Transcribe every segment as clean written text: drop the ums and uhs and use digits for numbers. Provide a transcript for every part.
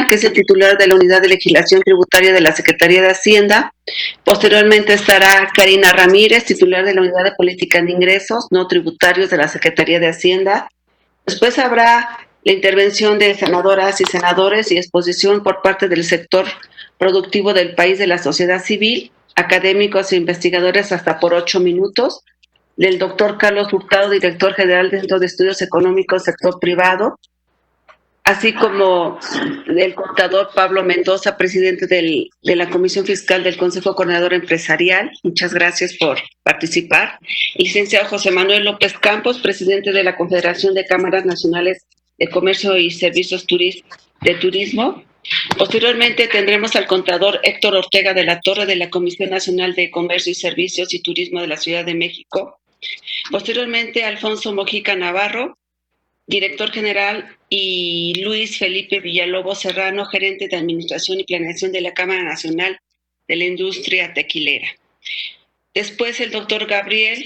que es el titular de la Unidad de Legislación Tributaria de la Secretaría de Hacienda. Posteriormente estará Karina Ramírez, titular de la Unidad de Política de Ingresos No Tributarios de la Secretaría de Hacienda. Después habrá la intervención de senadoras y senadores y exposición por parte del sector productivo del país, de la sociedad civil, académicos e investigadores hasta por 8 minutos, del doctor Carlos Hurtado, director general del Centro de Estudios Económicos Sector Privado, así como del contador Pablo Mendoza, presidente de la Comisión Fiscal del Consejo Coordinador Empresarial. Muchas gracias por participar. El licenciado José Manuel López Campos, presidente de la Confederación de Cámaras Nacionales de Comercio y Servicios de Turismo. Posteriormente tendremos al contador Héctor Ortega de la Torre, de la Comisión Nacional de Comercio y Servicios y Turismo de la Ciudad de México. Posteriormente, Alfonso Mojica Navarro, director general, y Luis Felipe Villalobos Serrano, gerente de Administración y Planeación de la Cámara Nacional de la Industria Tequilera. Después, el doctor Gabriel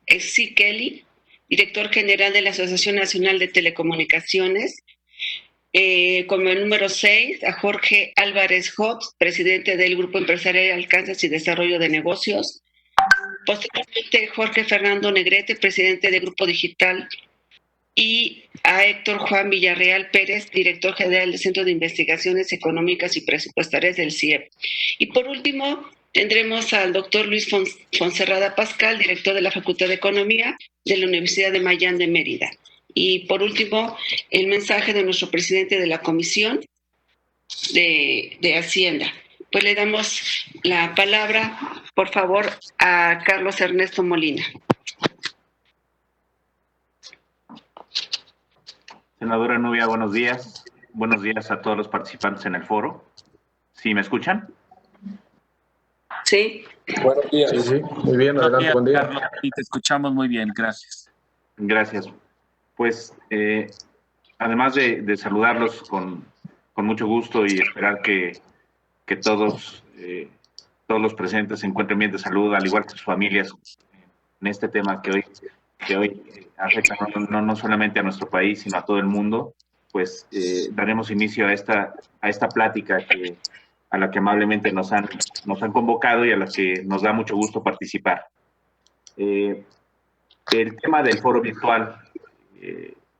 C. Kelly, director general de la Asociación Nacional de Telecomunicaciones. Como el número 6, a Jorge Álvarez Hobbs, presidente del Grupo Empresarial Alcances y Desarrollo de Negocios. Posteriormente, Jorge Fernando Negrete, presidente del Grupo Digital, y a Héctor Juan Villarreal Pérez, director general del Centro de Investigaciones Económicas y Presupuestarias del CIEP. Y por último, tendremos al doctor Luis Fonserrada Pascal, director de la Facultad de Economía de la Universidad de Mayán de Mérida. Y por último, el mensaje de nuestro presidente de la Comisión de Hacienda. Pues le damos la palabra, por favor, a Carlos Ernesto Molina. Senadora Nubia, buenos días. Buenos días a todos los participantes en el foro. ¿Sí me escuchan? Sí. Buenos días. Sí, sí. Muy bien, adelante, buen día. Carlos, y te escuchamos muy bien, gracias. Gracias. Pues, además de saludarlos con mucho gusto y esperar que todos los presentes se encuentren bien de salud, al igual que sus familias, en este tema que hoy afecta no solamente a nuestro país, sino a todo el mundo, pues daremos inicio a esta plática a la que amablemente nos han convocado y a la que nos da mucho gusto participar. El tema del foro virtual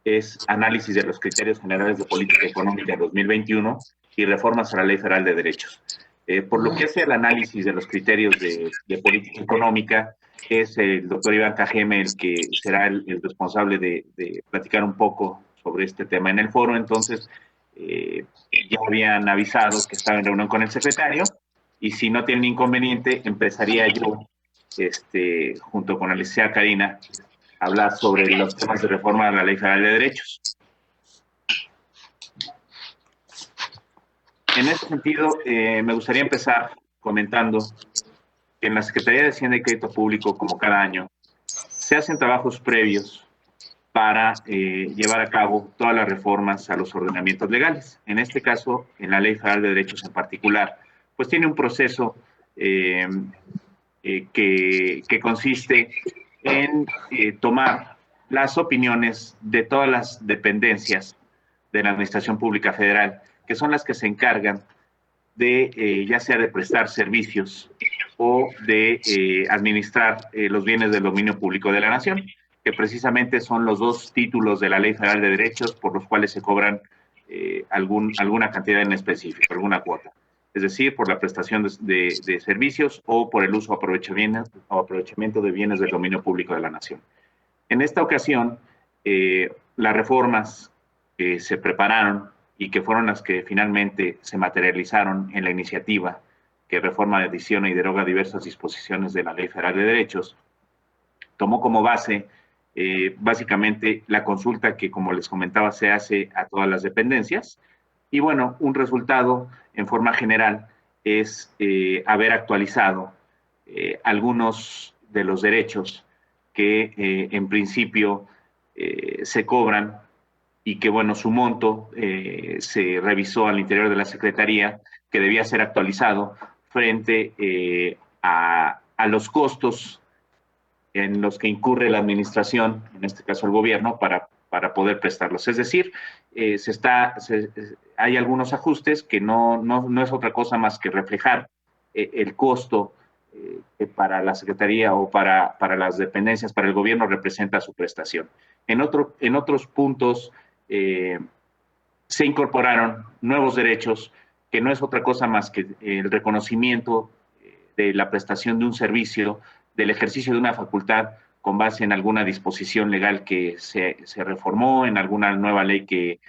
es análisis de los criterios generales de política económica 2021 y reformas a la Ley Federal de Derechos. Por lo que hace al análisis de los criterios de política económica, es el doctor Iván Cajeme el que será el responsable de platicar un poco sobre este tema en el foro. Entonces, ya habían avisado que estaba en reunión con el secretario, y si no tienen inconveniente, empezaría yo, junto con la licenciada Karina, a hablar sobre los temas de reforma a la Ley Federal de Derechos. En ese sentido, me gustaría empezar comentando que en la Secretaría de Hacienda y Crédito Público, como cada año, se hacen trabajos previos para llevar a cabo todas las reformas a los ordenamientos legales. En este caso, en la Ley Federal de Derechos en particular, pues tiene un proceso que consiste en tomar las opiniones de todas las dependencias de la Administración Pública Federal, que son las que se encargan de, ya sea de prestar servicios o de administrar los bienes del dominio público de la nación, que precisamente son los dos títulos de la Ley Federal de Derechos por los cuales se cobran alguna cantidad en específico, alguna cuota. Es decir, por la prestación de servicios o por el uso o aprovechamiento de bienes del dominio público de la nación. En esta ocasión, las reformas que se prepararon y que fueron las que finalmente se materializaron en la iniciativa que reforma, adiciona y deroga diversas disposiciones de la Ley Federal de Derechos, tomó como base básicamente la consulta que, como les comentaba, se hace a todas las dependencias. Y bueno, un resultado en forma general es haber actualizado algunos de los derechos que en principio se cobran y que, bueno, su monto se revisó al interior de la Secretaría, que debía ser actualizado frente a los costos en los que incurre la administración, en este caso el gobierno, para para poder prestarlos. Es decir, hay algunos ajustes que no es otra cosa más que reflejar el costo que para la Secretaría o para las dependencias, para el gobierno, representa su prestación. En otros puntos se incorporaron nuevos derechos, que no es otra cosa más que el reconocimiento de la prestación de un servicio, del ejercicio de una facultad con base en alguna disposición legal que se reformó, en alguna nueva ley que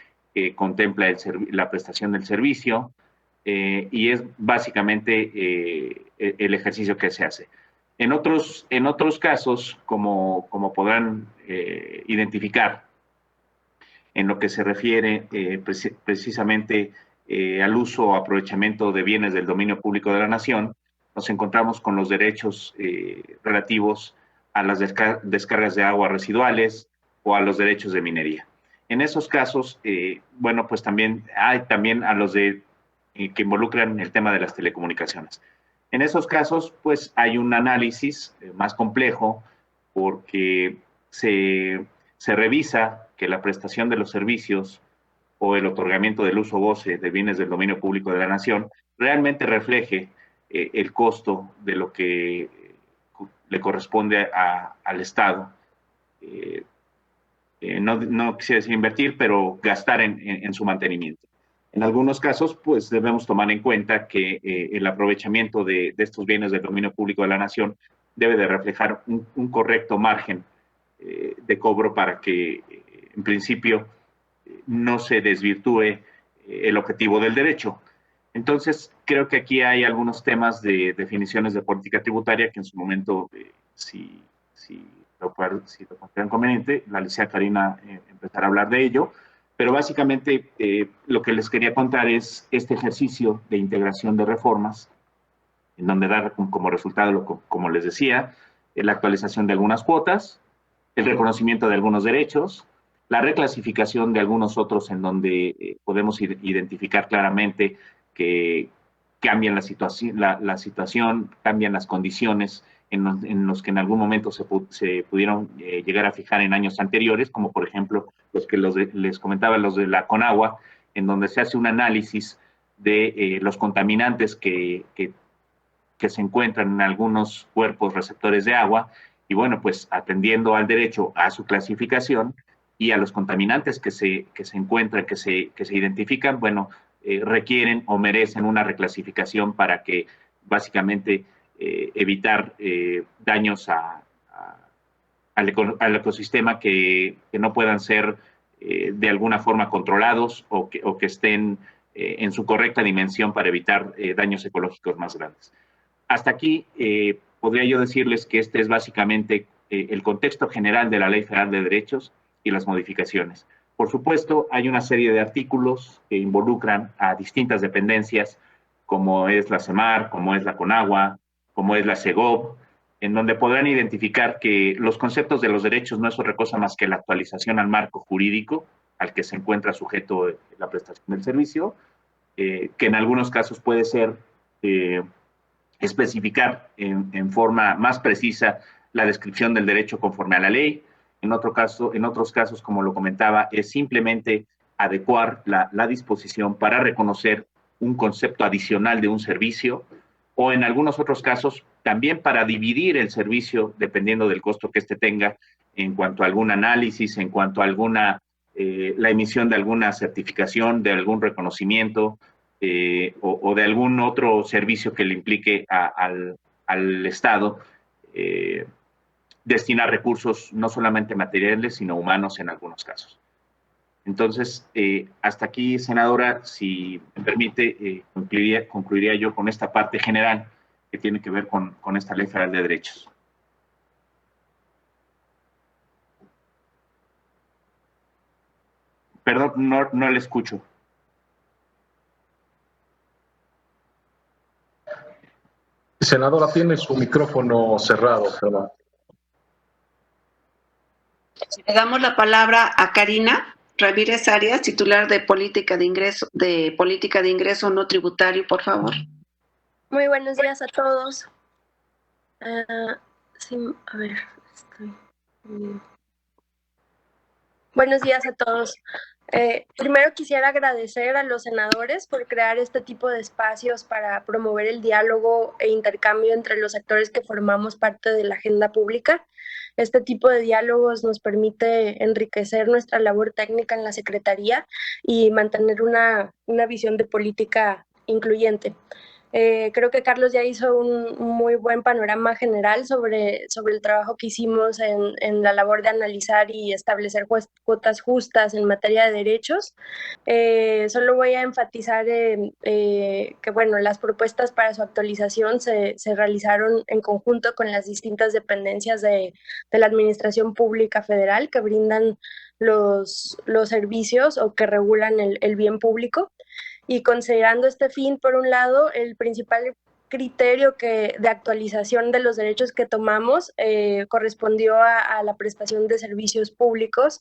contempla la prestación del servicio, y es básicamente el ejercicio que se hace. En otros casos, como podrán identificar, en lo que se refiere precisamente al uso o aprovechamiento de bienes del dominio público de la nación, nos encontramos con los derechos relativos a las descargas de agua residuales o a los derechos de minería. En esos casos, bueno, pues también hay a los que involucran el tema de las telecomunicaciones. En esos casos, pues hay un análisis más complejo porque se revisa que la prestación de los servicios o el otorgamiento del uso goce de bienes del dominio público de la nación realmente refleje el costo de lo que le corresponde al Estado. No quisiera decir invertir, pero gastar en su mantenimiento. En algunos casos, pues debemos tomar en cuenta que el aprovechamiento de estos bienes del dominio público de la nación debe de reflejar un correcto margen de cobro para que, en principio, no se desvirtúe el objetivo del derecho. Entonces, creo que aquí hay algunos temas de definiciones de política tributaria que en su momento, si lo consideran conveniente, la licenciada Karina empezará a hablar de ello. Pero básicamente lo que les quería contar es este ejercicio de integración de reformas, en donde da como resultado, como les decía, la actualización de algunas cuotas, el reconocimiento de algunos derechos, la reclasificación de algunos otros en donde podemos identificar claramente que cambian la situación, cambian las condiciones en los que en algún momento se pudieron llegar a fijar en años anteriores, como por ejemplo les comentaba, los de la Conagua, en donde se hace un análisis de los contaminantes que se encuentran en algunos cuerpos receptores de agua, y bueno, pues atendiendo al derecho a su clasificación y a los contaminantes que se encuentran, que se identifican, bueno, requieren o merecen una reclasificación para que básicamente evitar daños al ecosistema que no puedan ser de alguna forma controlados o que estén en su correcta dimensión para evitar daños ecológicos más grandes. Hasta aquí podría yo decirles que este es básicamente el contexto general de la Ley Federal de Derechos y las modificaciones. Por supuesto, hay una serie de artículos que involucran a distintas dependencias, como es la CEMAR, como es la CONAGUA, como es la CEGOV, en donde podrán identificar que los conceptos de los derechos no es otra cosa más que la actualización al marco jurídico al que se encuentra sujeto la prestación del servicio, que en algunos casos puede ser especificar en forma más precisa la descripción del derecho conforme a la ley. En otros casos, como lo comentaba, es simplemente adecuar la disposición para reconocer un concepto adicional de un servicio, o en algunos otros casos también para dividir el servicio dependiendo del costo que éste tenga en cuanto a algún análisis, en cuanto a la emisión de alguna certificación, de algún reconocimiento, o de algún otro servicio que le implique al Estado destinar recursos no solamente materiales, sino humanos en algunos casos. Entonces, hasta aquí, senadora, si me permite, concluiría yo con esta parte general que tiene que ver con esta Ley Federal de Derechos. Perdón, no le escucho. Senadora, tiene su micrófono cerrado, perdón. Le damos la palabra a Karina Ramírez Arias, titular de Política de Ingreso No Tributario, por favor. Muy buenos días a todos. Sí, a ver, Buenos días a todos. Primero quisiera agradecer a los senadores por crear este tipo de espacios para promover el diálogo e intercambio entre los actores que formamos parte de la agenda pública. Este tipo de diálogos nos permite enriquecer nuestra labor técnica en la Secretaría y mantener una visión de política incluyente. Creo que Carlos ya hizo un muy buen panorama general sobre el trabajo que hicimos en la labor de analizar y establecer cuotas justas en materia de derechos. Solo voy a enfatizar que, bueno, las propuestas para su actualización se realizaron en conjunto con las distintas dependencias de la Administración Pública Federal que brindan los servicios o que regulan el bien público. Y considerando este fin, por un lado, el principal criterio de actualización de los derechos que tomamos correspondió a la prestación de servicios públicos.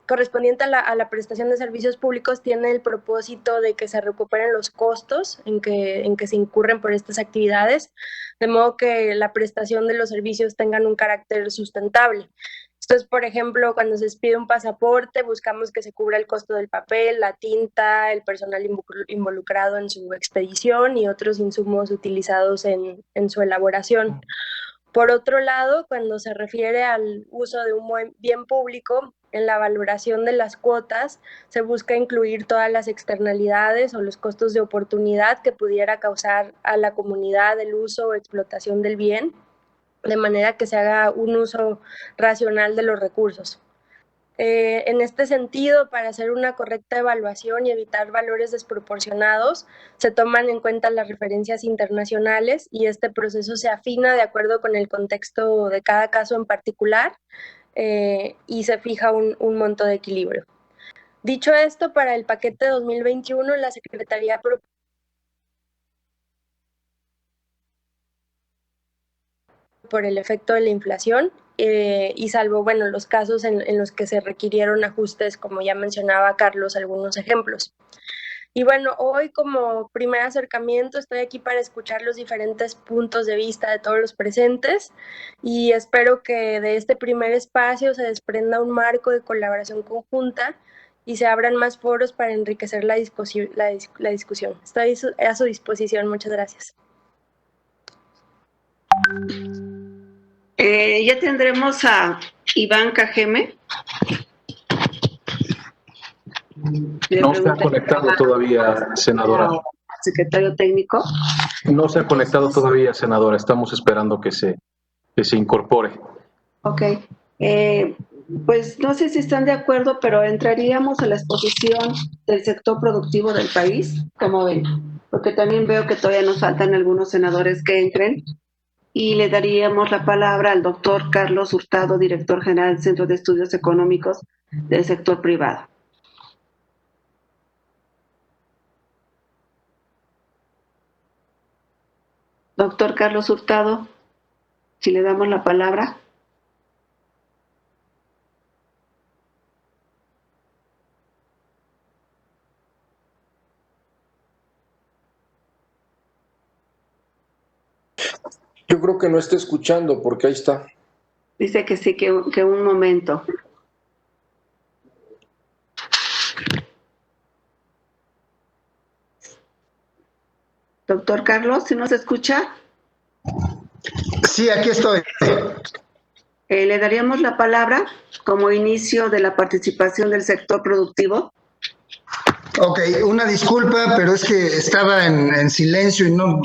Correspondiente a la prestación de servicios públicos tiene el propósito de que se recuperen los costos en que se incurren por estas actividades, de modo que la prestación de los servicios tengan un carácter sustentable. Esto es, por ejemplo, cuando se expide un pasaporte, buscamos que se cubra el costo del papel, la tinta, el personal involucrado en su expedición y otros insumos utilizados en su elaboración. Por otro lado, cuando se refiere al uso de un bien público, en la valoración de las cuotas se busca incluir todas las externalidades o los costos de oportunidad que pudiera causar a la comunidad el uso o explotación del bien, de manera que se haga un uso racional de los recursos. En este sentido, para hacer una correcta evaluación y evitar valores desproporcionados, se toman en cuenta las referencias internacionales y este proceso se afina de acuerdo con el contexto de cada caso en particular y se fija un monto de equilibrio. Dicho esto, para el paquete 2021, la Secretaría por el efecto de la inflación y salvo, bueno, los casos en los que se requirieron ajustes, como ya mencionaba Carlos, algunos ejemplos. Y bueno, hoy como primer acercamiento estoy aquí para escuchar los diferentes puntos de vista de todos los presentes y espero que de este primer espacio se desprenda un marco de colaboración conjunta y se abran más foros para enriquecer la discusión. Estoy a su disposición. Muchas gracias. Ya tendremos a Iván Cajeme. No se ha conectado todavía, senadora. Secretario técnico. No se ha conectado todavía, senadora. Estamos esperando que se incorpore. Ok. Pues no sé si están de acuerdo, pero entraríamos a la exposición del sector productivo del país, como ven, porque también veo que todavía nos faltan algunos senadores que entren. Y le daríamos la palabra al doctor Carlos Hurtado, director general del Centro de Estudios Económicos del Sector Privado. Doctor Carlos Hurtado, si le damos la palabra. Yo creo que no está escuchando porque ahí está. Dice que sí, que un momento. Doctor Carlos, ¿sí nos escucha? Sí, aquí estoy. Le daríamos la palabra como inicio de la participación del sector productivo. Ok, una disculpa, pero es que estaba en silencio y no,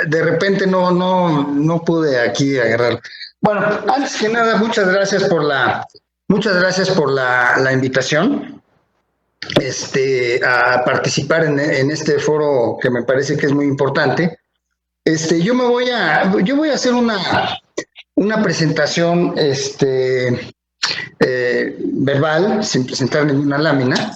de repente no pude aquí agarrar. Bueno, antes que nada, muchas gracias por la invitación a participar en este foro que me parece que es muy importante. Yo voy a hacer una presentación verbal, sin presentar ninguna lámina,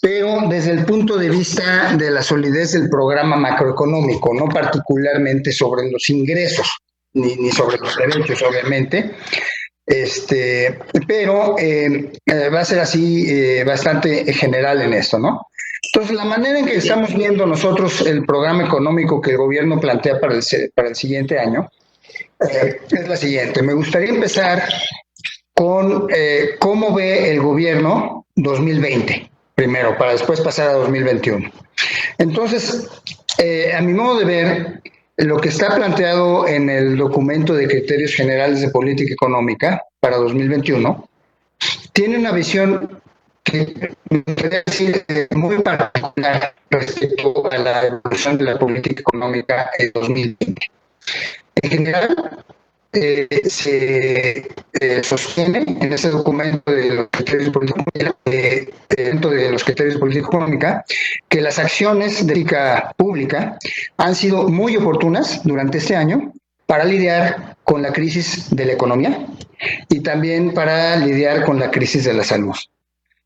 pero desde el punto de vista de la solidez del programa macroeconómico, no particularmente sobre los ingresos, ni sobre los derechos, obviamente, pero va a ser así bastante general en esto, ¿no? Entonces, la manera en que estamos viendo nosotros el programa económico que el gobierno plantea para el siguiente año es la siguiente. Me gustaría empezar con cómo ve el gobierno 2020, primero, para después pasar a 2021. Entonces, a mi modo de ver, lo que está planteado en el documento de criterios generales de política económica para 2021 tiene una visión que me gustaría decir muy particular respecto a la evolución de la política económica en 2020. En general, se sostiene en ese documento de los criterios de política económica que las acciones de política pública han sido muy oportunas durante este año para lidiar con la crisis de la economía y también para lidiar con la crisis de la salud.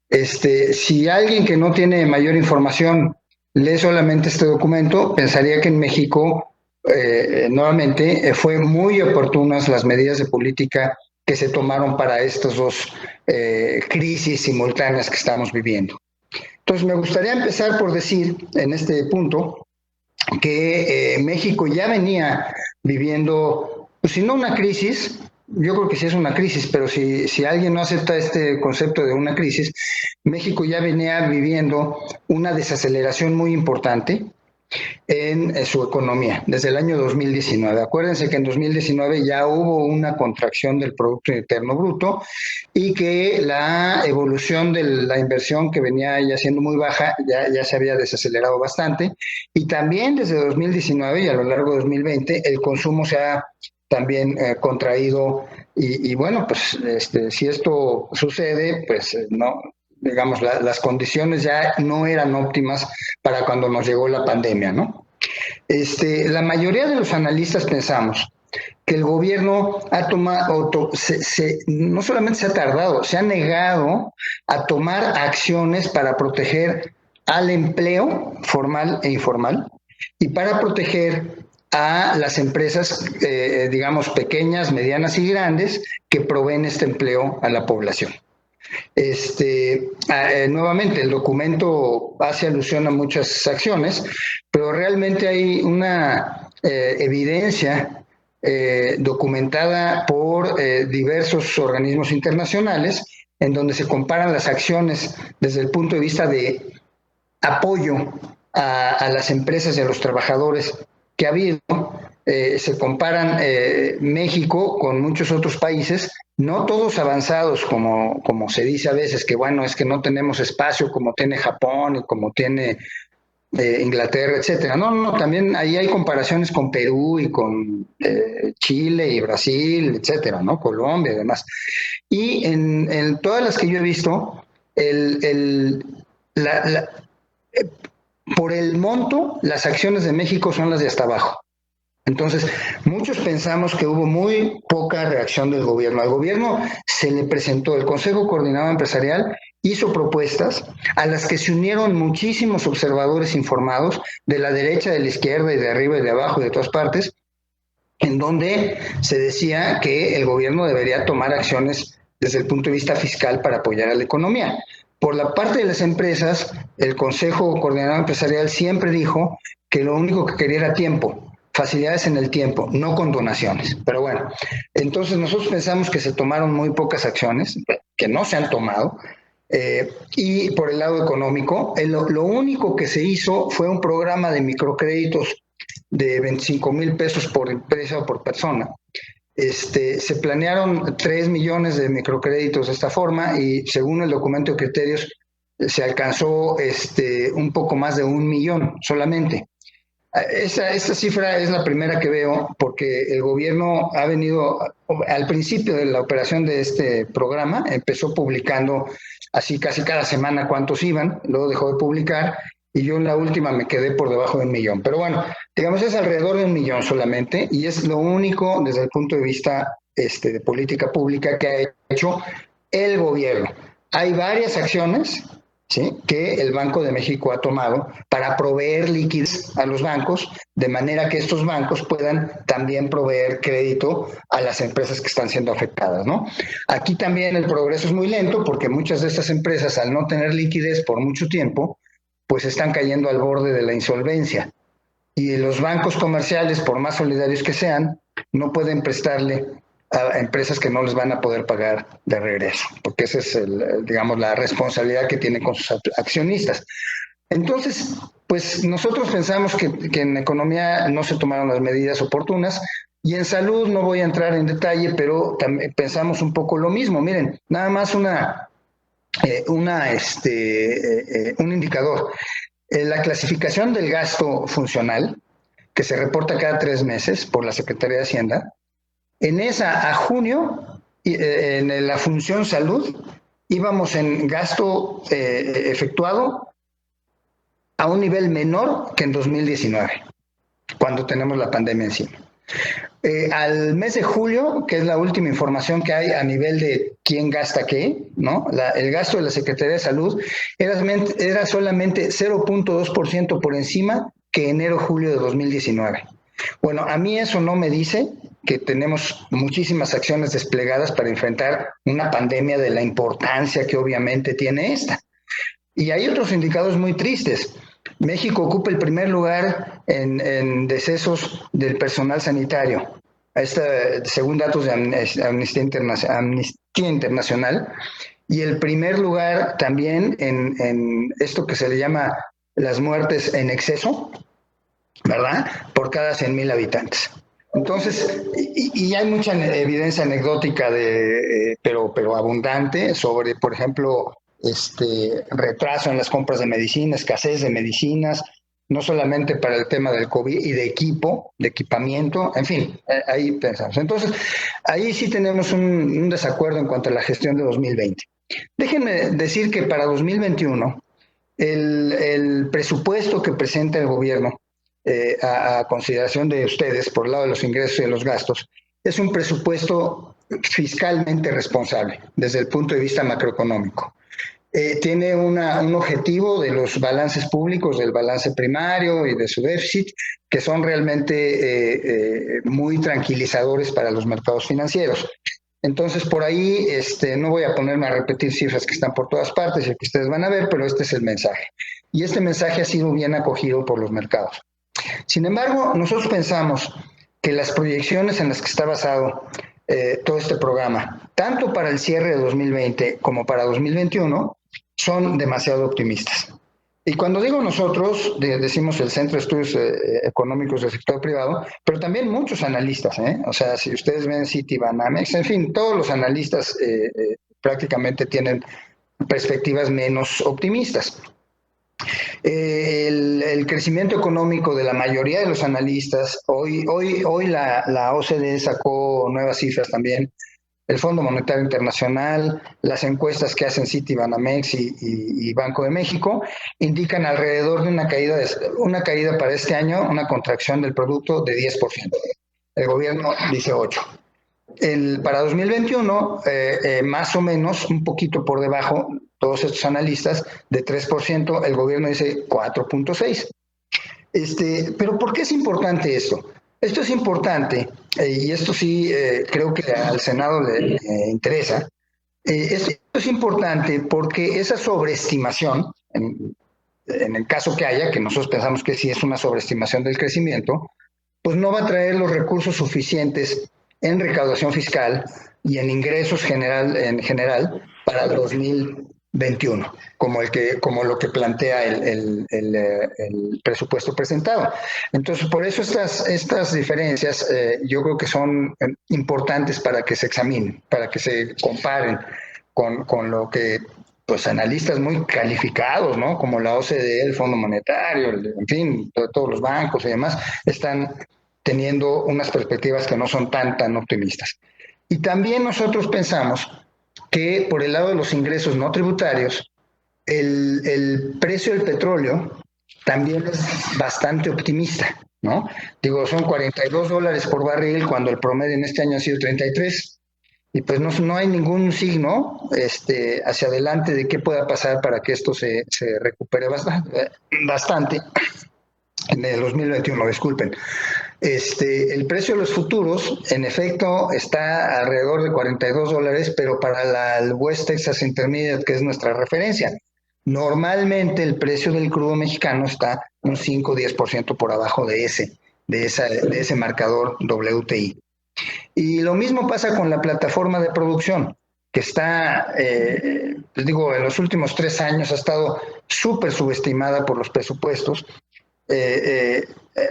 Si alguien que no tiene mayor información lee solamente este documento, pensaría que en México nuevamente fue muy oportunas las medidas de política que se tomaron para estas dos crisis simultáneas que estamos viviendo. Entonces, me gustaría empezar por decir en este punto que México ya venía viviendo, pues, si no una crisis, yo creo que sí es una crisis, pero si alguien no acepta este concepto de una crisis, México ya venía viviendo una desaceleración muy importante en su economía desde el año 2019. Acuérdense que en 2019 ya hubo una contracción del Producto Interno Bruto y que la evolución de la inversión, que venía ya siendo muy baja, ya se había desacelerado bastante, y también desde 2019 y a lo largo de 2020 el consumo se ha también contraído y bueno, pues si esto sucede, pues no, digamos, las condiciones ya no eran óptimas para cuando nos llegó la pandemia, ¿no? La mayoría de los analistas pensamos que el gobierno ha tomado, no solamente se ha tardado, se ha negado a tomar acciones para proteger al empleo formal e informal y para proteger a las empresas, digamos, pequeñas, medianas y grandes que proveen este empleo a la población. Nuevamente, el documento hace alusión a muchas acciones, pero realmente hay una evidencia documentada por diversos organismos internacionales en donde se comparan las acciones desde el punto de vista de apoyo a las empresas y a los trabajadores que ha habido. Se comparan México con muchos otros países, no todos avanzados como se dice a veces, que bueno, es que no tenemos espacio como tiene Japón y como tiene Inglaterra, etcétera. No, también ahí hay comparaciones con Perú y con Chile y Brasil, etcétera, ¿no? Colombia y demás. Y en todas las que yo he visto, por el monto, las acciones de México son las de hasta abajo. Entonces, muchos pensamos que hubo muy poca reacción del gobierno. Al gobierno se le presentó, el Consejo Coordinador Empresarial hizo propuestas a las que se unieron muchísimos observadores informados de la derecha, de la izquierda y de arriba y de abajo y de todas partes, en donde se decía que el gobierno debería tomar acciones desde el punto de vista fiscal para apoyar a la economía. Por la parte de las empresas, el Consejo Coordinador Empresarial siempre dijo que lo único que quería era tiempo, facilidades en el tiempo, no con donaciones. Pero bueno, entonces nosotros pensamos que se tomaron muy pocas acciones, que no se han tomado, y por el lado económico, lo único que se hizo fue un programa de microcréditos de 25,000 pesos por empresa o por persona. Se planearon 3 millones de microcréditos de esta forma y según el documento de criterios se alcanzó un poco más de 1 millón solamente. Esta cifra es la primera que veo porque el gobierno ha venido, al principio de la operación de este programa, empezó publicando así casi cada semana cuántos iban, luego dejó de publicar y yo en la última me quedé por debajo de 1 millón. Pero bueno, digamos es alrededor de 1 millón solamente y es lo único desde el punto de vista de política pública que ha hecho el gobierno. Hay varias acciones, ¿sí?, que el Banco de México ha tomado para proveer liquidez a los bancos, de manera que estos bancos puedan también proveer crédito a las empresas que están siendo afectadas, ¿no? Aquí también el progreso es muy lento porque muchas de estas empresas, al no tener liquidez por mucho tiempo, pues están cayendo al borde de la insolvencia. Y los bancos comerciales, por más solidarios que sean, no pueden prestarle a empresas que no les van a poder pagar de regreso, porque esa es, digamos, la responsabilidad que tienen con sus accionistas. Entonces, pues nosotros pensamos que en economía no se tomaron las medidas oportunas y en salud no voy a entrar en detalle, pero también pensamos un poco lo mismo. Miren, nada más un indicador. La clasificación del gasto funcional, que se reporta cada 3 meses por la Secretaría de Hacienda, en esa a junio, en la función salud, íbamos en gasto efectuado a un nivel menor que en 2019, cuando tenemos la pandemia encima. Al mes de julio, que es la última información que hay a nivel de quién gasta qué, ¿no? El gasto de la Secretaría de Salud era solamente 0.2% por encima que enero-julio de 2019. Bueno, a mí eso no me dice que tenemos muchísimas acciones desplegadas para enfrentar una pandemia de la importancia que obviamente tiene esta. Y hay otros indicadores muy tristes. México ocupa el primer lugar en decesos del personal sanitario. Según datos de Amnistía Internacional, y el primer lugar también en esto que se le llama las muertes en exceso, ¿verdad? Por cada 100,000 habitantes. Entonces, y hay mucha evidencia anecdótica pero abundante sobre, por ejemplo, retraso en las compras de medicina, escasez de medicinas, no solamente para el tema del COVID y de equipamiento, en fin, ahí pensamos. Entonces, ahí sí tenemos un desacuerdo en cuanto a la gestión de 2020. Déjenme decir que para 2021, el presupuesto que presenta el gobierno a consideración de ustedes por el lado de los ingresos y de los gastos, es un presupuesto fiscalmente responsable desde el punto de vista macroeconómico. Tiene un objetivo de los balances públicos, del balance primario y de su déficit, que son realmente muy tranquilizadores para los mercados financieros. Entonces, por ahí no voy a ponerme a repetir cifras que están por todas partes y que ustedes van a ver, pero este es el mensaje. Y este mensaje ha sido bien acogido por los mercados. Sin embargo, nosotros pensamos que las proyecciones en las que está basado todo este programa, tanto para el cierre de 2020 como para 2021, son demasiado optimistas. Y cuando digo nosotros, decimos el Centro de Estudios Económicos del Sector Privado, pero también muchos analistas, O sea, si ustedes ven Citibanamex, en fin, todos los analistas prácticamente tienen perspectivas menos optimistas. El crecimiento económico de la mayoría de los analistas, hoy la OCDE sacó nuevas cifras también, el Fondo Monetario Internacional, las encuestas que hacen Citibanamex y Banco de México, indican alrededor de una caída para este año, una contracción del producto de 10%. El gobierno dice 8%. Para 2021, más o menos, un poquito por debajo, todos estos analistas, de 3%, el gobierno dice 4.6%. Pero ¿por qué es importante esto? Esto es importante, y esto sí creo que al Senado le interesa. Esto es importante porque esa sobreestimación, en el caso que haya, que nosotros pensamos que sí es una sobreestimación del crecimiento, pues no va a traer los recursos suficientes en recaudación fiscal y en ingresos en general para el 2021, como lo que plantea el presupuesto presentado. Entonces, por eso estas diferencias yo creo que son importantes para que se examinen, para que se comparen con lo que pues analistas muy calificados, ¿no? Como la OCDE, el Fondo Monetario, en fin, todos los bancos y demás, están teniendo unas perspectivas que no son tan optimistas. Y también nosotros pensamos que por el lado de los ingresos no tributarios, el precio del petróleo también es bastante optimista, ¿no? Digo, son $42 por barril cuando el promedio en este año ha sido 33. Y pues no hay ningún signo hacia adelante de qué pueda pasar para que esto se recupere bastante en el 2021, disculpen. El precio de los futuros, en efecto, está alrededor de $42, pero para el West Texas Intermediate, que es nuestra referencia, normalmente el precio del crudo mexicano está un 5-10% por abajo de ese marcador WTI. Y lo mismo pasa con la plataforma de producción, que está, les digo, en los últimos 3 años ha estado súper subestimada por los presupuestos.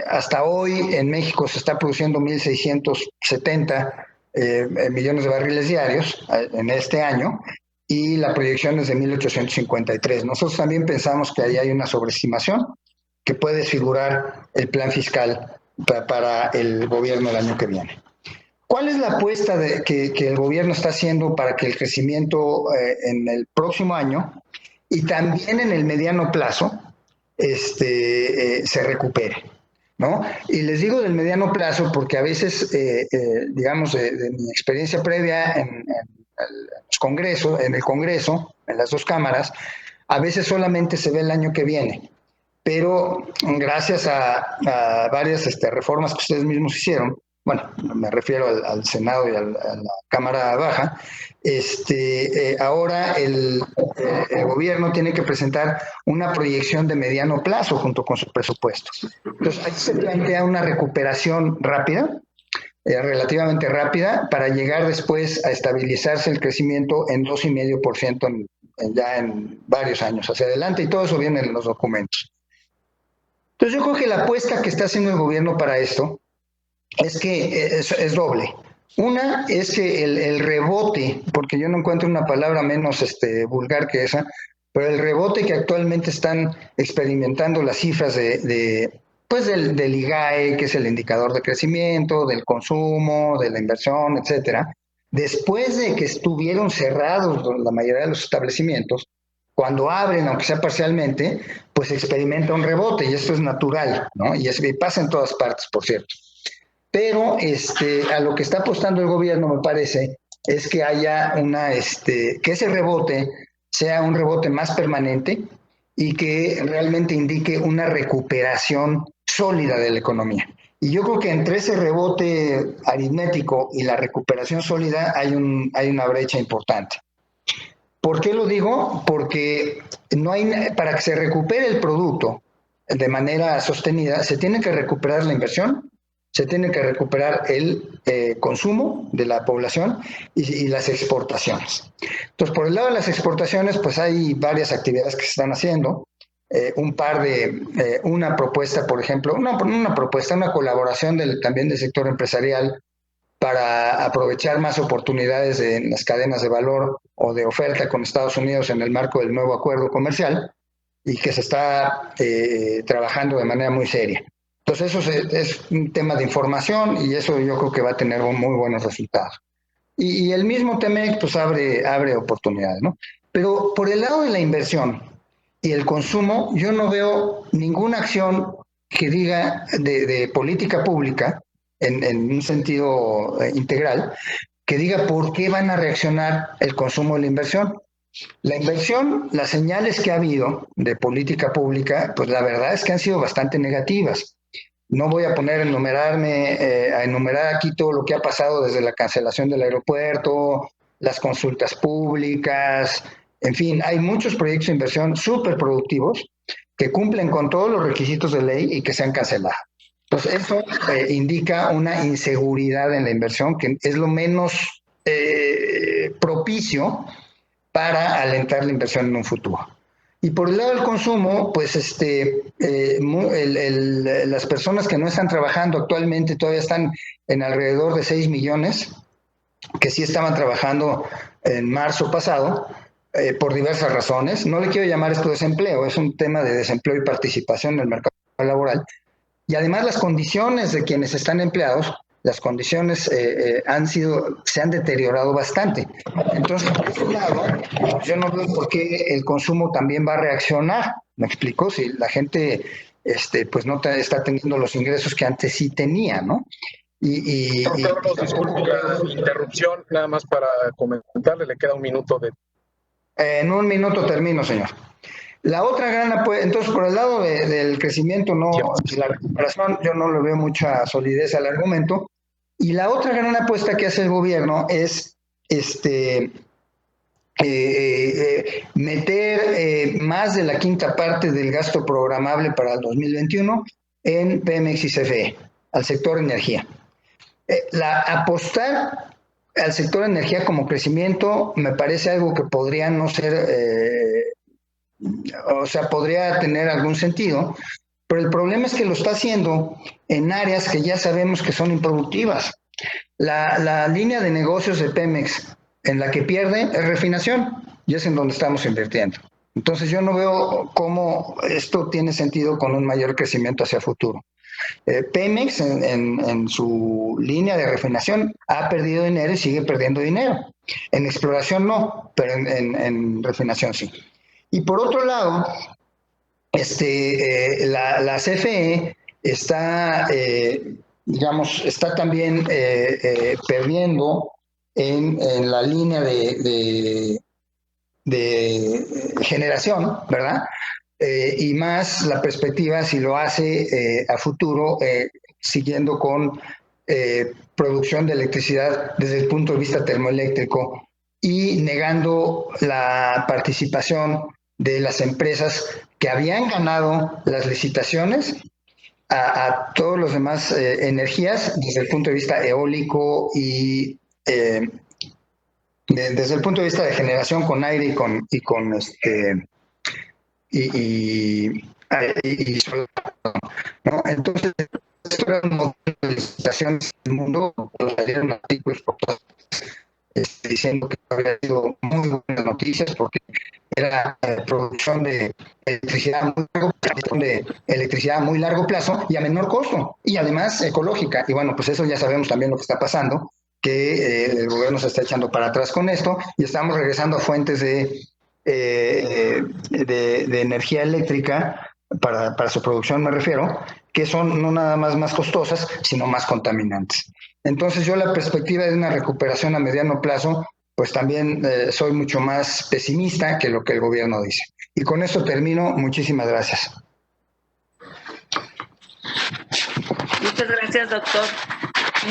Hasta hoy en México se está produciendo 1.670 millones de barriles diarios en este año, y la proyección es de 1.853. Nosotros también pensamos que ahí hay una sobreestimación que puede desfigurar el plan fiscal para el gobierno del año que viene. ¿Cuál es la apuesta que el gobierno está haciendo para que el crecimiento en el próximo año y también en el mediano plazo se recupere, ¿no? Y les digo del mediano plazo porque a veces, digamos, de mi experiencia previa en el Congreso, en las 2 cámaras, a veces solamente se ve el año que viene, pero gracias a varias reformas que ustedes mismos hicieron, bueno, me refiero al Senado y a la Cámara Baja, ahora el gobierno tiene que presentar una proyección de mediano plazo junto con su presupuesto. Entonces, ahí se plantea una recuperación rápida, relativamente rápida, para llegar después a estabilizarse el crecimiento en 2,5% ya en varios años hacia adelante, y todo eso viene en los documentos. Entonces, yo creo que la apuesta que está haciendo el gobierno para esto es que es doble. Una es que el rebote, porque yo no encuentro una palabra menos vulgar que esa, pero el rebote que actualmente están experimentando las cifras del IGAE, que es el indicador de crecimiento, del consumo, de la inversión, etcétera, después de que estuvieron cerrados la mayoría de los establecimientos, cuando abren, aunque sea parcialmente, pues experimenta un rebote, y esto es natural, ¿no? Y pasa en todas partes, por cierto. Pero a lo que está apostando el gobierno, me parece, es que haya que ese rebote sea un rebote más permanente y que realmente indique una recuperación sólida de la economía. Y yo creo que entre ese rebote aritmético y la recuperación sólida hay una brecha importante. ¿Por qué lo digo? Porque para que se recupere el producto de manera sostenida, se tiene que recuperar la inversión, se tiene que recuperar el consumo de la población y las exportaciones. Entonces, por el lado de las exportaciones, pues hay varias actividades que se están haciendo. Una propuesta, por ejemplo, una colaboración también del sector empresarial para aprovechar más oportunidades en las cadenas de valor o de oferta con Estados Unidos en el marco del nuevo acuerdo comercial, y que se está trabajando de manera muy seria. Entonces eso es un tema de información, y eso yo creo que va a tener muy buenos resultados. Y el mismo TEMEC pues abre oportunidades, ¿no? Pero por el lado de la inversión y el consumo, yo no veo ninguna acción que diga de política pública en un sentido integral, que diga por qué van a reaccionar el consumo y la inversión. La inversión, las señales que ha habido de política pública, pues la verdad es que han sido bastante negativas. No voy a poner a enumerar aquí todo lo que ha pasado desde la cancelación del aeropuerto, las consultas públicas, en fin, hay muchos proyectos de inversión súper productivos que cumplen con todos los requisitos de ley y que se han cancelado. Entonces, eso indica una inseguridad en la inversión que es lo menos propicio para alentar la inversión en un futuro. Y por el lado del consumo, pues las personas que no están trabajando actualmente todavía están en alrededor de 6 millones, que sí estaban trabajando en marzo pasado, por diversas razones. No le quiero llamar esto desempleo, es un tema de desempleo y participación en el mercado laboral. Y además las condiciones de quienes están empleados, las condiciones se han deteriorado bastante. Entonces, por ese lado, yo no veo por qué el consumo también va a reaccionar. ¿Me explico? Si la gente pues no está teniendo los ingresos que antes sí tenía, ¿no? Doctor, nos disculpe la interrupción, nada más para comentarle, le queda un minuto de... En un minuto termino, señor. La otra gran apuesta, entonces por el lado del crecimiento, de la recuperación, yo no le veo mucha solidez al argumento. Y la otra gran apuesta que hace el gobierno es meter más de la quinta parte del gasto programable para el 2021 en Pemex y CFE, al sector energía. Apostar al sector de energía como crecimiento me parece algo que podría no ser, o sea, podría tener algún sentido, pero el problema es que lo está haciendo en áreas que ya sabemos que son improductivas. La línea de negocios de Pemex en la que pierde es refinación, y es en donde estamos invirtiendo. Entonces yo no veo cómo esto tiene sentido con un mayor crecimiento hacia el futuro. Pemex en su línea de refinación ha perdido dinero y sigue perdiendo dinero. En exploración no, pero en refinación sí. Y por otro lado, la CFE está, digamos, está también perdiendo en la línea de generación, ¿verdad? Y más la perspectiva si lo hace a futuro, siguiendo con producción de electricidad desde el punto de vista termoeléctrico y negando la participación de las empresas que habían ganado las licitaciones a todos los demás energías desde el punto de vista eólico y desde el punto de vista de generación con aire y con ¿no? Entonces, esto era un modelo de licitaciones del mundo, salieron artículos por todas diciendo que había sido muy buenas noticias porque era producción de electricidad a muy largo plazo y a menor costo y además ecológica. Y bueno, pues eso ya sabemos también lo que está pasando, que el gobierno se está echando para atrás con esto y estamos regresando a fuentes de energía eléctrica para su producción, me refiero, que son no nada más costosas, sino más contaminantes. Entonces yo la perspectiva de una recuperación a mediano plazo, pues también soy mucho más pesimista que lo que el gobierno dice. Y con esto termino. Muchísimas gracias. Muchas gracias, doctor.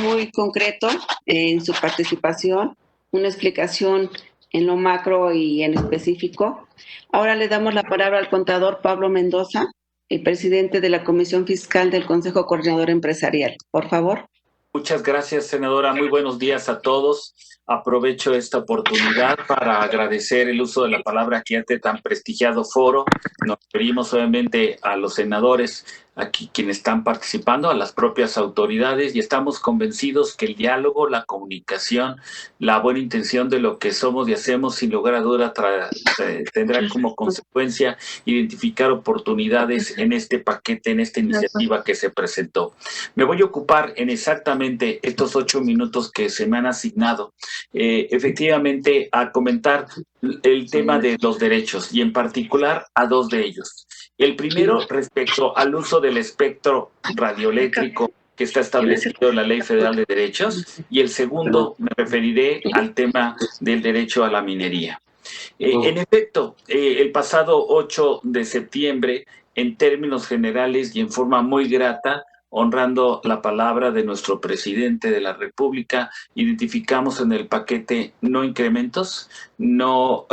Muy concreto en su participación, una explicación en lo macro y en específico. Ahora le damos la palabra al contador Pablo Mendoza, el presidente de la Comisión Fiscal del Consejo Coordinador Empresarial. Por favor. Muchas gracias, senadora. Muy buenos días a todos. Aprovecho esta oportunidad para agradecer el uso de la palabra aquí ante tan prestigiado foro. Nos referimos obviamente a los senadores aquí quienes están participando, a las propias autoridades, y estamos convencidos que el diálogo, la comunicación, la buena intención de lo que somos y hacemos, sin lugar a duda, tendrá como consecuencia identificar oportunidades en este paquete, en esta iniciativa que se presentó. Me voy a ocupar en exactamente estos 8 minutos que se me han asignado, efectivamente, a comentar el tema de los derechos y en particular a 2 de ellos. El primero, respecto al uso del espectro radioeléctrico que está establecido en la Ley Federal de Derechos, y el segundo me referiré al tema del derecho a la minería. En efecto, el pasado 8 de septiembre, en términos generales y en forma muy grata, honrando la palabra de nuestro presidente de la República, identificamos en el paquete no incrementos, no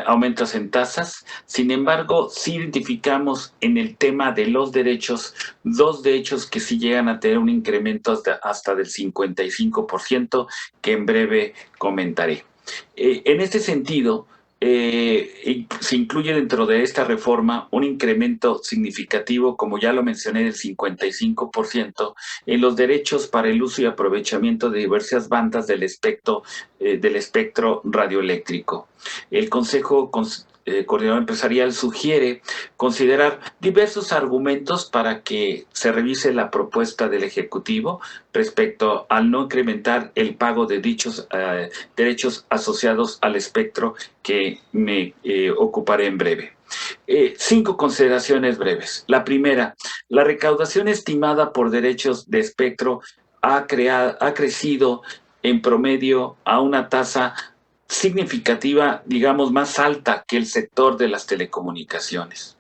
aumentos en tasas. Sin embargo, sí identificamos en el tema de los derechos 2 derechos que sí llegan a tener un incremento hasta del 55%, que en breve comentaré. En este sentido, se incluye dentro de esta reforma un incremento significativo, como ya lo mencioné, del 55% en los derechos para el uso y aprovechamiento de diversas bandas del espectro radioeléctrico. El Consejo Coordinador Empresarial sugiere considerar diversos argumentos para que se revise la propuesta del Ejecutivo respecto al no incrementar el pago de dichos derechos asociados al espectro, que me ocuparé en breve. 5 consideraciones breves. La primera, la recaudación estimada por derechos de espectro ha crecido en promedio a una tasa significativa, digamos, más alta que el sector de las telecomunicaciones.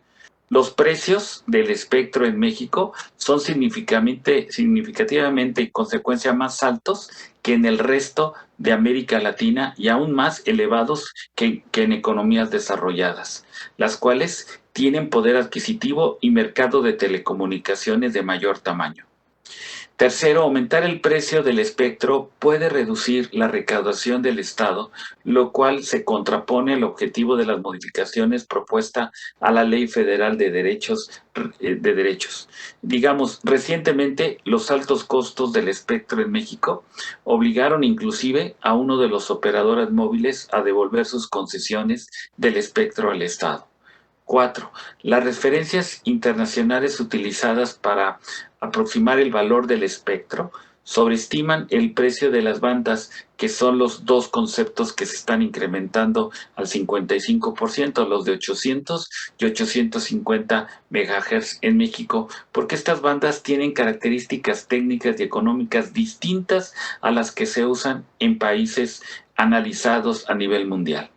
Los precios del espectro en México son significativamente y consecuencia más altos que en el resto de América Latina, y aún más elevados que en economías desarrolladas, las cuales tienen poder adquisitivo y mercado de telecomunicaciones de mayor tamaño. Tercero, aumentar el precio del espectro puede reducir la recaudación del Estado, lo cual se contrapone al objetivo de las modificaciones propuestas a la Ley Federal de Derechos. Digamos, recientemente los altos costos del espectro en México obligaron inclusive a uno de los operadores móviles a devolver sus concesiones del espectro al Estado. 4. Las referencias internacionales utilizadas para aproximar el valor del espectro sobreestiman el precio de las bandas, que son los dos conceptos que se están incrementando al 55%, los de 800 y 850 MHz en México, porque estas bandas tienen características técnicas y económicas distintas a las que se usan en países analizados a nivel mundial.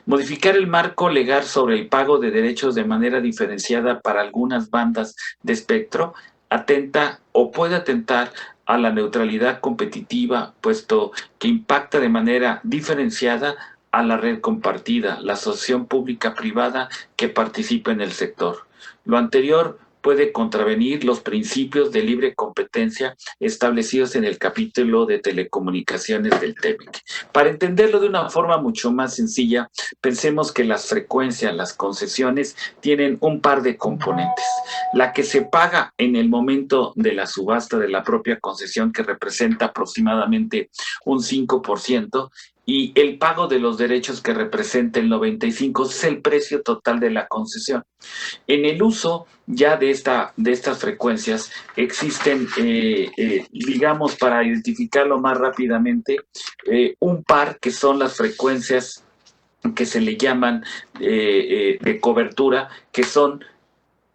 Modificar el marco legal sobre el pago de derechos de manera diferenciada para algunas bandas de espectro atenta o puede atentar a la neutralidad competitiva, puesto que impacta de manera diferenciada a la red compartida, la asociación pública-privada que participa en el sector. Lo anterior puede contravenir los principios de libre competencia establecidos en el capítulo de telecomunicaciones del TEMEC. Para entenderlo de una forma mucho más sencilla, pensemos que las frecuencias, las concesiones, tienen un par de componentes. La que se paga en el momento de la subasta de la propia concesión, que representa aproximadamente un 5%, y el pago de los derechos, que representa el 95%, es el precio total de la concesión. En el uso ya de estas frecuencias existen, digamos, para identificarlo más rápidamente, un par que son las frecuencias que se le llaman de cobertura, que son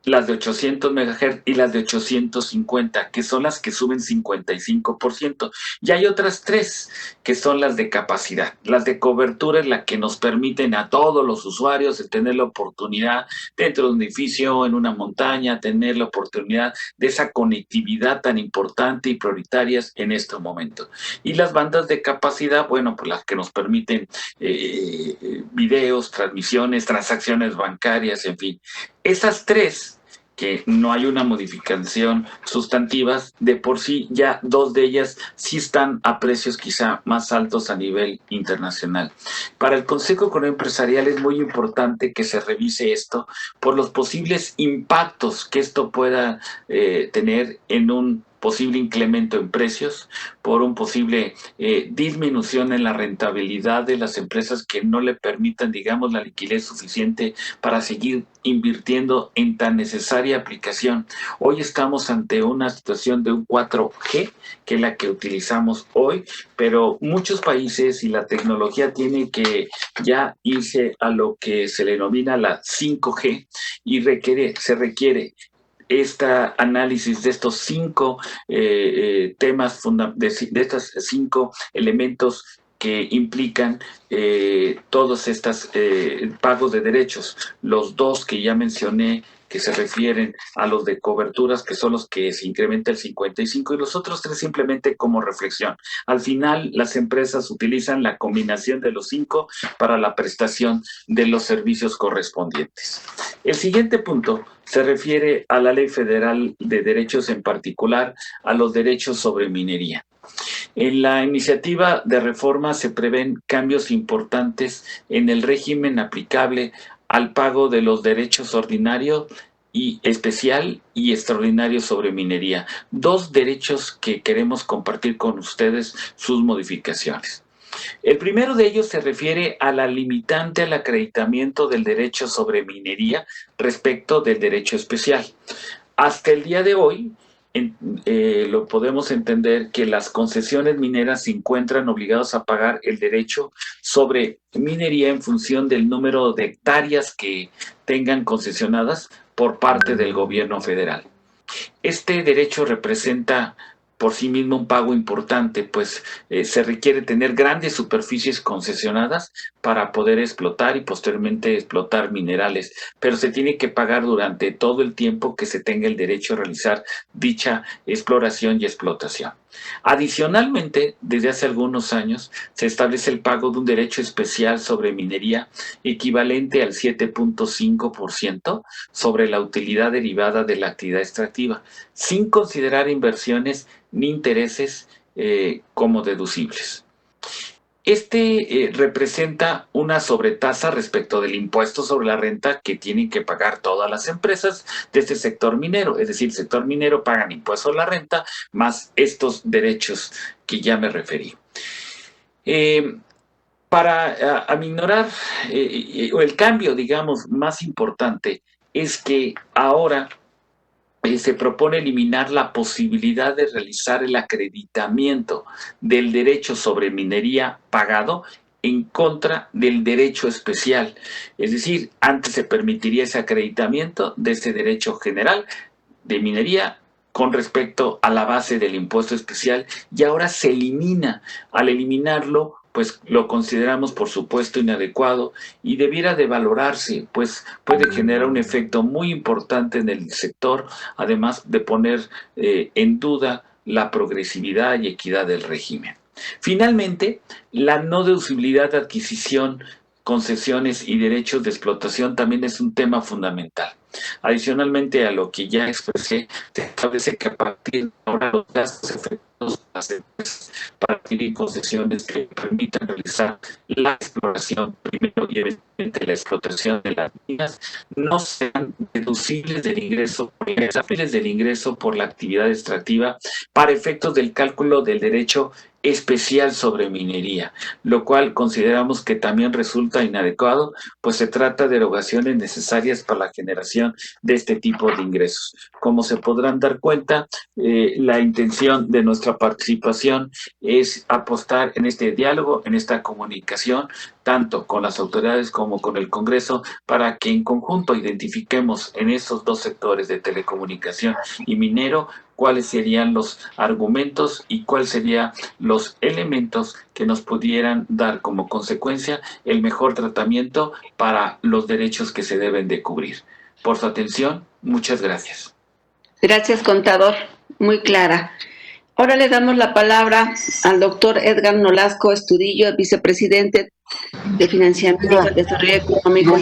las de 800 MHz y las de 850, que son las que suben 55%. Y hay otras tres, que son las de capacidad. Las de cobertura es la que nos permiten a todos los usuarios tener la oportunidad dentro de un edificio, en una montaña, tener la oportunidad de esa conectividad tan importante y prioritarias en este momento. Y las bandas de capacidad, bueno, pues las que nos permiten videos, transmisiones, transacciones bancarias, en fin. Esas tres, que no hay una modificación sustantiva, de por sí ya dos de ellas sí están a precios quizá más altos a nivel internacional. Para el Consejo Económico Empresarial es muy importante que se revise esto por los posibles impactos que esto pueda tener en un posible incremento en precios, por un posible disminución en la rentabilidad de las empresas que no le permitan, digamos, la liquidez suficiente para seguir invirtiendo en tan necesaria aplicación. Hoy estamos ante una situación de un 4G, que es la que utilizamos hoy, pero muchos países y la tecnología tiene que ya irse a lo que se le denomina la 5G y se requiere este análisis de estos cinco temas, de estos cinco elementos que implican todos estos pagos de derechos. Los dos que ya mencioné, que se refieren a los de coberturas, que son los que se incrementa el 55%, y los otros tres simplemente como reflexión. Al final, las empresas utilizan la combinación de los cinco para la prestación de los servicios correspondientes. El siguiente punto se refiere a la Ley Federal de Derechos, en particular a los derechos sobre minería. En la iniciativa de reforma se prevén cambios importantes en el régimen aplicable al pago de los derechos ordinarios y especial y extraordinario sobre minería. Dos derechos que queremos compartir con ustedes sus modificaciones. El primero de ellos se refiere a la limitante al acreditamiento del derecho sobre minería respecto del derecho especial. Hasta el día de hoy, lo podemos entender que las concesiones mineras se encuentran obligados a pagar el derecho sobre minería en función del número de hectáreas que tengan concesionadas por parte del gobierno federal. Este derecho representa por sí mismo un pago importante, pues se requiere tener grandes superficies concesionadas para poder explotar y posteriormente explotar minerales, pero se tiene que pagar durante todo el tiempo que se tenga el derecho a realizar dicha exploración y explotación. Adicionalmente, desde hace algunos años, se establece el pago de un derecho especial sobre minería equivalente al 7.5% sobre la utilidad derivada de la actividad extractiva, sin considerar inversiones ni intereses como deducibles. Este representa una sobretasa respecto del impuesto sobre la renta que tienen que pagar todas las empresas de este sector minero. Es decir, el sector minero paga impuesto a la renta más estos derechos que ya me referí. Para aminorar el cambio, digamos, más importante es que ahora se propone eliminar la posibilidad de realizar el acreditamiento del derecho sobre minería pagado en contra del derecho especial. Es decir, antes se permitiría ese acreditamiento de ese derecho general de minería con respecto a la base del impuesto especial y ahora se elimina. Al eliminarlo, pues lo consideramos por supuesto inadecuado y debiera de valorarse, pues puede generar un efecto muy importante en el sector, además de poner en duda la progresividad y equidad del régimen. Finalmente, la no deducibilidad de adquisición, concesiones y derechos de explotación también es un tema fundamental. Adicionalmente a lo que ya expresé, se establece que a partir de ahora los gastos efectuados por las empresas para adquirir concesiones que permitan realizar la exploración primero y eventualmente la explotación de las minas no sean deducibles del ingreso por la actividad extractiva para efectos del cálculo del derecho especial sobre minería, lo cual consideramos que también resulta inadecuado, pues se trata de erogaciones necesarias para la generación de este tipo de ingresos. Como se podrán dar cuenta, la intención de nuestra participación es apostar en este diálogo, en esta comunicación, tanto con las autoridades como con el Congreso, para que en conjunto identifiquemos en estos dos sectores de telecomunicación y minero cuáles serían los argumentos y cuáles serían los elementos que nos pudieran dar como consecuencia el mejor tratamiento para los derechos que se deben de cubrir. Por su atención, muchas gracias. Gracias, contador. Muy clara. Ahora le damos la palabra al doctor Edgar Nolasco Estudillo, vicepresidente de Financiamiento y Desarrollo Económico.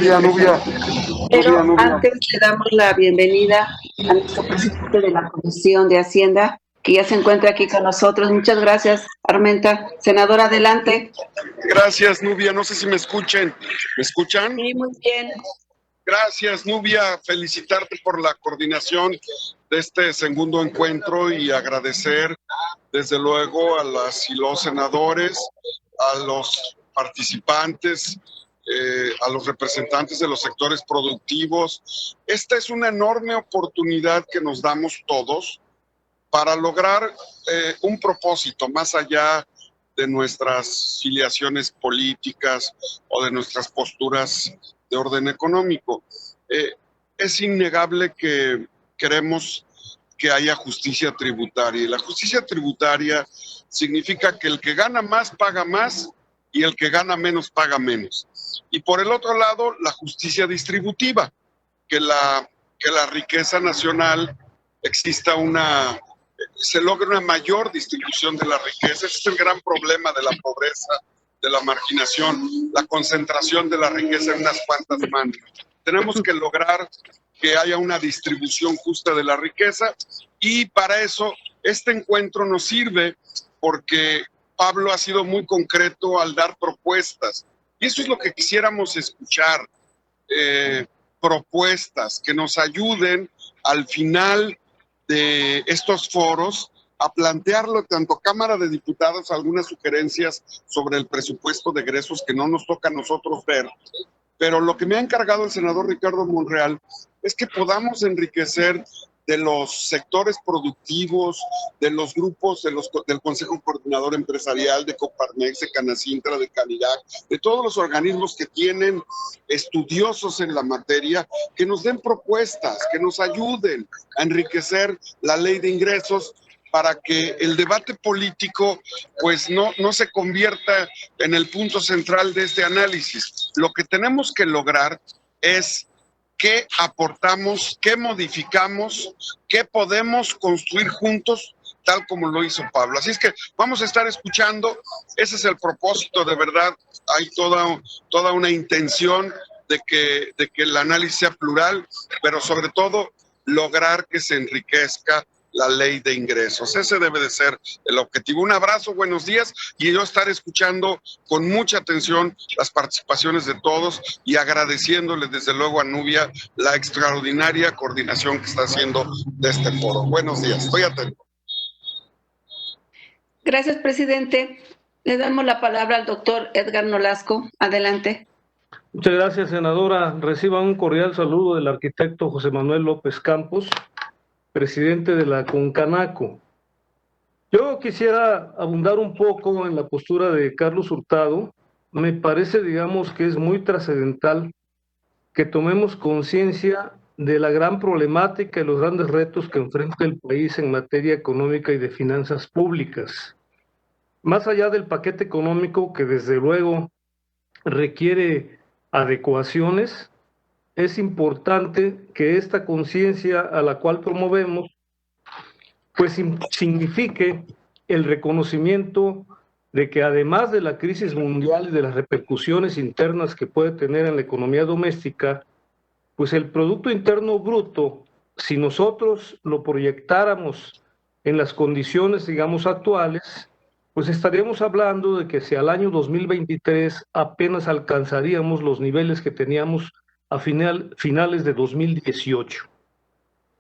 Pero antes le damos la bienvenida a nuestro presidente de la Comisión de Hacienda, que ya se encuentra aquí con nosotros. Muchas gracias, Armenta. Senador, adelante. Gracias, Nubia. No sé si me escuchen. ¿Me escuchan? Sí, muy bien. Gracias, Nubia. Felicitarte por la coordinación de este segundo encuentro y agradecer, desde luego, a las y los senadores, a los participantes, a los representantes de los sectores productivos. Esta es una enorme oportunidad que nos damos todos para lograr un propósito más allá de nuestras filiaciones políticas o de nuestras posturas de orden económico. Es innegable que queremos que haya justicia tributaria, y la justicia tributaria significa que el que gana más paga más y el que gana menos paga menos. Y por el otro lado, la justicia distributiva, que la riqueza nacional se logra una mayor distribución de la riqueza. Ese es el gran problema de la pobreza, de la marginación, la concentración de la riqueza en unas cuantas manos. Tenemos que lograr que haya una distribución justa de la riqueza, y para eso este encuentro nos sirve porque Pablo ha sido muy concreto al dar propuestas, y eso es lo que quisiéramos escuchar, propuestas que nos ayuden al final de estos foros a plantearlo tanto Cámara de Diputados, algunas sugerencias sobre el presupuesto de egresos que no nos toca a nosotros ver, pero lo que me ha encargado el senador Ricardo Monreal es que podamos enriquecer de los sectores productivos, de los grupos del Consejo Coordinador Empresarial, de Coparmex, de Canacintra, de Canirac, de todos los organismos que tienen estudiosos en la materia, que nos den propuestas, que nos ayuden a enriquecer la ley de ingresos, para que el debate político pues no se convierta en el punto central de este análisis. Lo que tenemos que lograr es qué aportamos, qué modificamos, qué podemos construir juntos tal como lo hizo Pablo. Así es que vamos a estar escuchando, ese es el propósito, de verdad, hay toda una intención de que el análisis sea plural, pero sobre todo lograr que se enriquezca la ley de ingresos. Ese debe de ser el objetivo. Un abrazo, buenos días, y yo estar escuchando con mucha atención las participaciones de todos y agradeciéndole desde luego a Nubia la extraordinaria coordinación que está haciendo de este foro. Buenos días, estoy atento. Gracias, presidente. Le damos la palabra al doctor Edgar Nolasco. Adelante. Muchas gracias, senadora. Reciban un cordial saludo del arquitecto José Manuel López Campos, presidente de la CONCANACO. Yo quisiera abundar un poco en la postura de Carlos Hurtado. Me parece, digamos, que es muy trascendental que tomemos conciencia de la gran problemática y los grandes retos que enfrenta el país en materia económica y de finanzas públicas. Más allá del paquete económico, que desde luego requiere adecuaciones, es importante que esta conciencia a la cual promovemos pues signifique el reconocimiento de que además de la crisis mundial y de las repercusiones internas que puede tener en la economía doméstica, pues el Producto Interno Bruto, si nosotros lo proyectáramos en las condiciones, digamos, actuales, pues estaríamos hablando de que si al año 2023 apenas alcanzaríamos los niveles que teníamos a finales de 2018.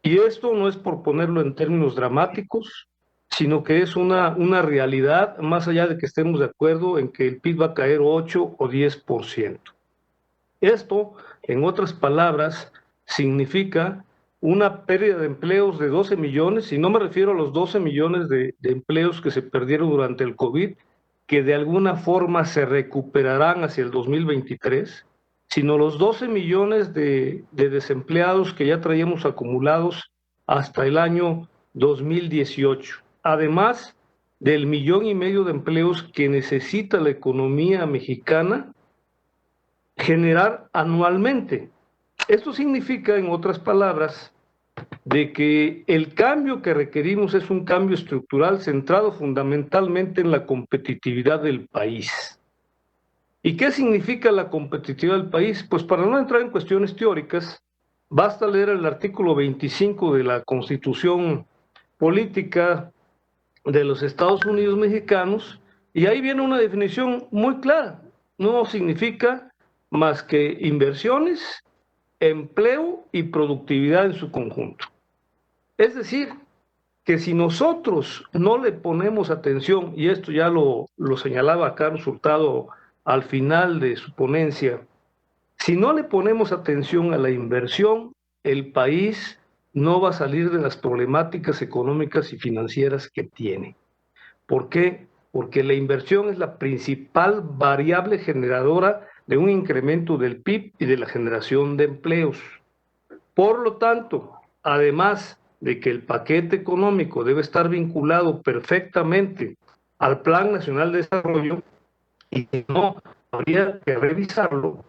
Y esto no es por ponerlo en términos dramáticos, sino que es una realidad, más allá de que estemos de acuerdo en que el PIB va a caer 8 o 10%. Esto, en otras palabras, significa una pérdida de empleos de 12 millones, y no me refiero a los 12 millones de empleos que se perdieron durante el COVID, que de alguna forma se recuperarán hacia el 2023, sino los 12 millones de desempleados que ya traíamos acumulados hasta el año 2018. Además del 1,5 millones de empleos que necesita la economía mexicana generar anualmente. Esto significa, en otras palabras, de que el cambio que requerimos es un cambio estructural centrado fundamentalmente en la competitividad del país. ¿Y qué significa la competitividad del país? Pues para no entrar en cuestiones teóricas, basta leer el artículo 25 de la Constitución Política de los Estados Unidos Mexicanos, y ahí viene una definición muy clara. No significa más que inversiones, empleo y productividad en su conjunto. Es decir, que si nosotros no le ponemos atención, y esto ya lo señalaba Carlos Hurtado al final de su ponencia, si no le ponemos atención a la inversión, el país no va a salir de las problemáticas económicas y financieras que tiene. ¿Por qué? Porque la inversión es la principal variable generadora de un incremento del PIB y de la generación de empleos. Por lo tanto, además de que el paquete económico debe estar vinculado perfectamente al Plan Nacional de Desarrollo, y que no habría que revisarlo,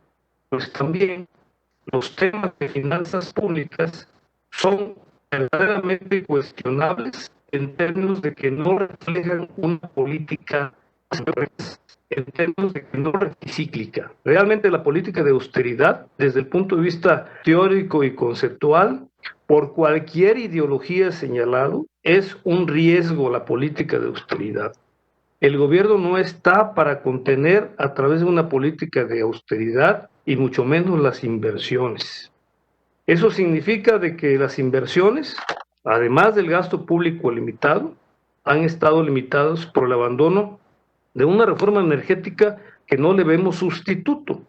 pues también los temas de finanzas públicas son verdaderamente cuestionables en términos de que no reflejan una política, en términos de que no es cíclica. Realmente la política de austeridad, desde el punto de vista teórico y conceptual, por cualquier ideología señalado, es un riesgo la política de austeridad. El gobierno no está para contener a través de una política de austeridad y mucho menos las inversiones. Eso significa de que las inversiones, además del gasto público limitado, han estado limitadas por el abandono de una reforma energética que no le vemos sustituto.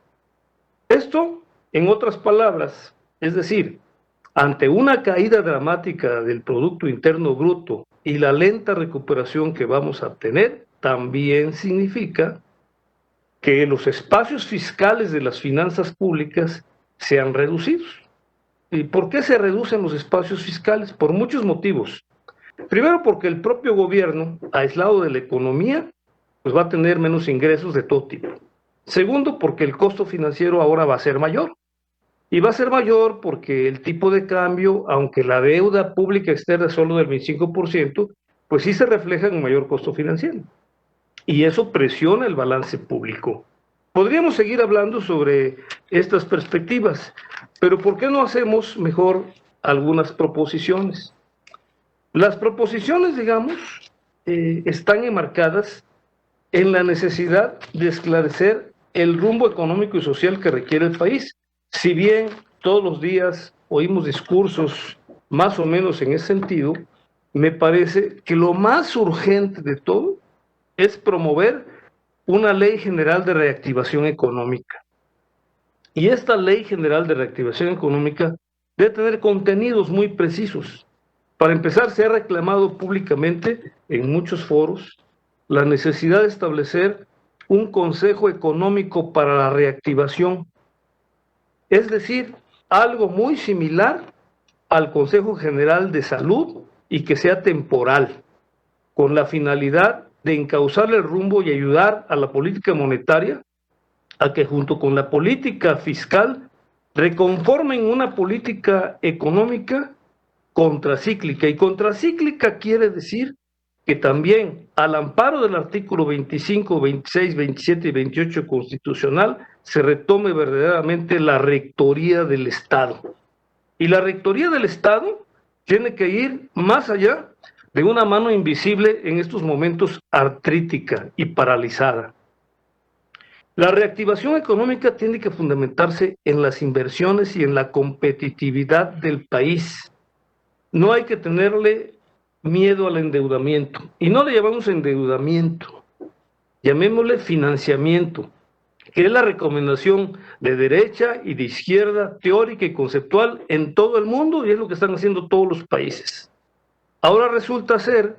Esto, en otras palabras, es decir, ante una caída dramática del Producto Interno Bruto y la lenta recuperación que vamos a tener, también significa que los espacios fiscales de las finanzas públicas sean reducidos. ¿Y por qué se reducen los espacios fiscales? Por muchos motivos. Primero, porque el propio gobierno, aislado de la economía, pues va a tener menos ingresos de todo tipo. Segundo, porque el costo financiero ahora va a ser mayor. Y va a ser mayor porque el tipo de cambio, aunque la deuda pública externa es solo del 25%, pues sí se refleja en un mayor costo financiero. Y eso presiona el balance público. Podríamos seguir hablando sobre estas perspectivas, pero ¿por qué no hacemos mejor algunas proposiciones? Las proposiciones, digamos, están enmarcadas en la necesidad de esclarecer el rumbo económico y social que requiere el país. Si bien todos los días oímos discursos más o menos en ese sentido, me parece que lo más urgente de todo es promover una ley general de reactivación económica. Y esta ley general de reactivación económica debe tener contenidos muy precisos. Para empezar, se ha reclamado públicamente en muchos foros la necesidad de establecer un Consejo Económico para la Reactivación, es decir, algo muy similar al Consejo General de Salud y que sea temporal, con la finalidad de encauzar el rumbo y ayudar a la política monetaria a que junto con la política fiscal reconformen una política económica contracíclica. Y contracíclica quiere decir que también al amparo del artículo 25, 26, 27 y 28 constitucional se retome verdaderamente la rectoría del Estado. Y la rectoría del Estado tiene que ir más allá de una mano invisible en estos momentos artrítica y paralizada. La reactivación económica tiene que fundamentarse en las inversiones y en la competitividad del país. No hay que tenerle miedo al endeudamiento. Y no le llamamos endeudamiento, llamémosle financiamiento, que es la recomendación de derecha y de izquierda, teórica y conceptual en todo el mundo, y es lo que están haciendo todos los países. Ahora resulta ser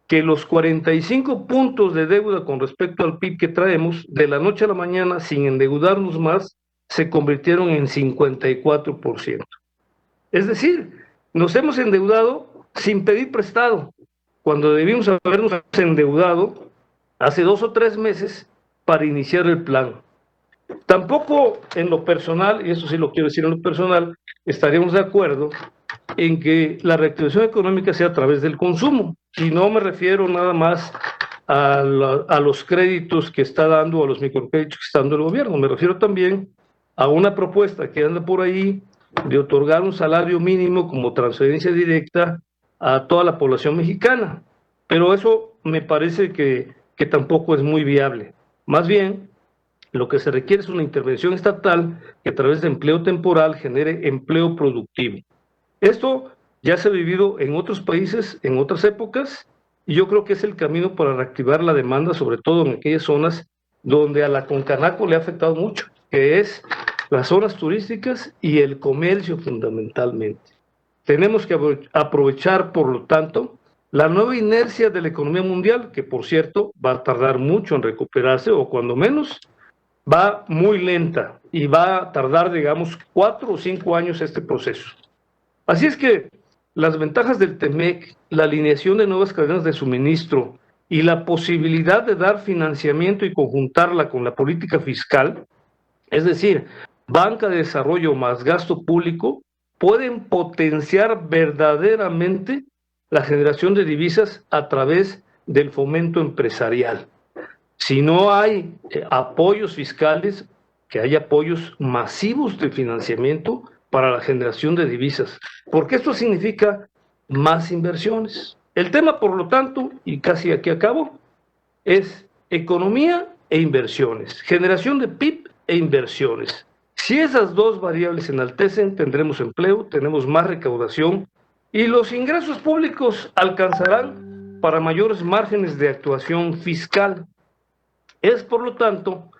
que los 45 puntos de deuda con respecto al PIB que traemos, de la noche a la mañana, sin endeudarnos más, se convirtieron en 54%. Es decir, nos hemos endeudado sin pedir prestado, cuando debimos habernos endeudado hace 2 o 3 meses para iniciar el plan. Tampoco en lo personal, y eso sí lo quiero decir en lo personal, estaríamos de acuerdo en que la reactivación económica sea a través del consumo. Y no me refiero nada más a los créditos que está dando, a los microcréditos que está dando el gobierno. Me refiero también a una propuesta que anda por ahí de otorgar un salario mínimo como transferencia directa a toda la población mexicana. Pero eso me parece que tampoco es muy viable. Más bien, lo que se requiere es una intervención estatal que a través de empleo temporal genere empleo productivo. Esto ya se ha vivido en otros países, en otras épocas, y yo creo que es el camino para reactivar la demanda, sobre todo en aquellas zonas donde a la Concanaco le ha afectado mucho, que es las zonas turísticas y el comercio fundamentalmente. Tenemos que aprovechar, por lo tanto, la nueva inercia de la economía mundial, que por cierto va a tardar mucho en recuperarse, o cuando menos va muy lenta, y va a tardar, digamos, 4 o 5 años este proceso. Así es que las ventajas del TEMEC, la alineación de nuevas cadenas de suministro y la posibilidad de dar financiamiento y conjuntarla con la política fiscal, es decir, banca de desarrollo más gasto público, pueden potenciar verdaderamente la generación de divisas a través del fomento empresarial. Si no hay apoyos fiscales, que haya apoyos masivos de financiamiento para la generación de divisas, porque esto significa más inversiones. El tema, por lo tanto, y casi aquí acabo, es economía e inversiones, generación de PIB e inversiones. Si esas dos variables se enaltecen, tendremos empleo, tenemos más recaudación y los ingresos públicos alcanzarán para mayores márgenes de actuación fiscal. Es, por lo tanto,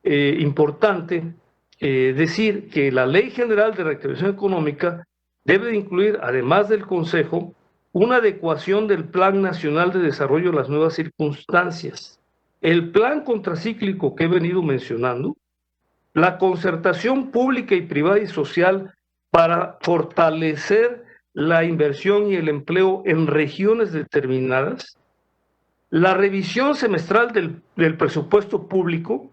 importante decir que la Ley General de Reactivación Económica debe incluir, además del Consejo, una adecuación del Plan Nacional de Desarrollo a las nuevas circunstancias, el plan contracíclico que he venido mencionando, la concertación pública y privada y social para fortalecer la inversión y el empleo en regiones determinadas, la revisión semestral del presupuesto público,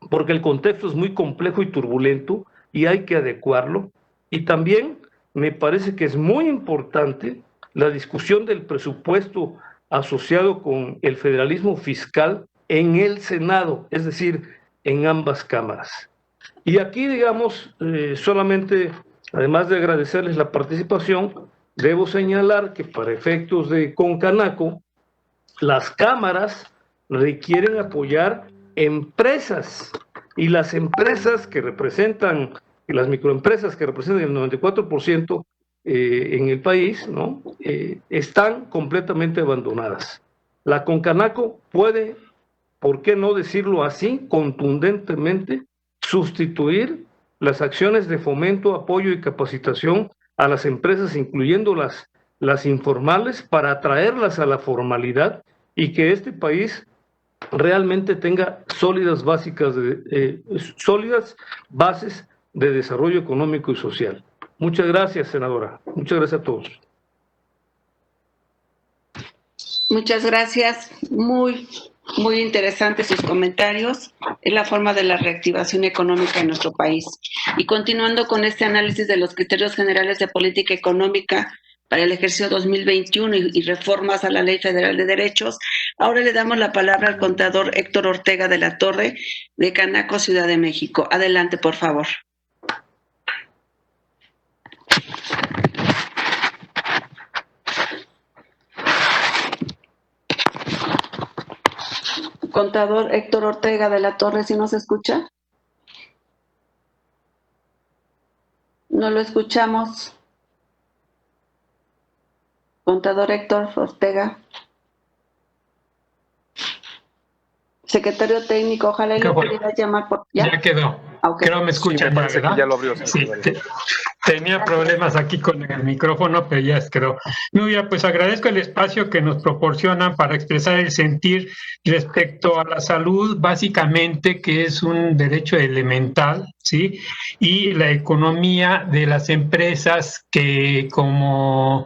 porque el contexto es muy complejo y turbulento y hay que adecuarlo, y también me parece que es muy importante la discusión del presupuesto asociado con el federalismo fiscal en el Senado, es decir, en ambas cámaras. Y aquí, digamos, solamente, además de agradecerles la participación, debo señalar que para efectos de Concanaco, las cámaras requieren apoyar empresas, y las empresas que representan, y las microempresas que representan el 94% en el país, ¿no? Están completamente abandonadas. La Concanaco puede, ¿por qué no decirlo así, contundentemente, sustituir las acciones de fomento, apoyo y capacitación a las empresas, incluyendo las informales, para atraerlas a la formalidad y que este país realmente tenga sólidas bases de desarrollo económico y social. Muchas gracias, senadora. Muchas gracias a todos. Muchas gracias. Muy interesantes sus comentarios. Es la forma de la reactivación económica en nuestro país. Y continuando con este análisis de los criterios generales de política económica para el ejercicio 2021 y reformas a la Ley Federal de Derechos, ahora le damos la palabra al contador Héctor Ortega de la Torre, de Canaco, Ciudad de México. Adelante, por favor. Contador Héctor Ortega de la Torre, ¿sí nos escucha? No lo escuchamos. Contador Héctor Ortega. Secretario técnico, ojalá le pudiera llamar por... Ya quedó. Okay. Creo me escuchan, Sí, ¿verdad? ya lo abrió. Sí, tenía problemas aquí con el micrófono, pero ya creo. Nubia, pues agradezco el espacio que nos proporcionan para expresar el sentir respecto a la salud, básicamente, que es un derecho elemental, ¿sí? Y la economía de las empresas que como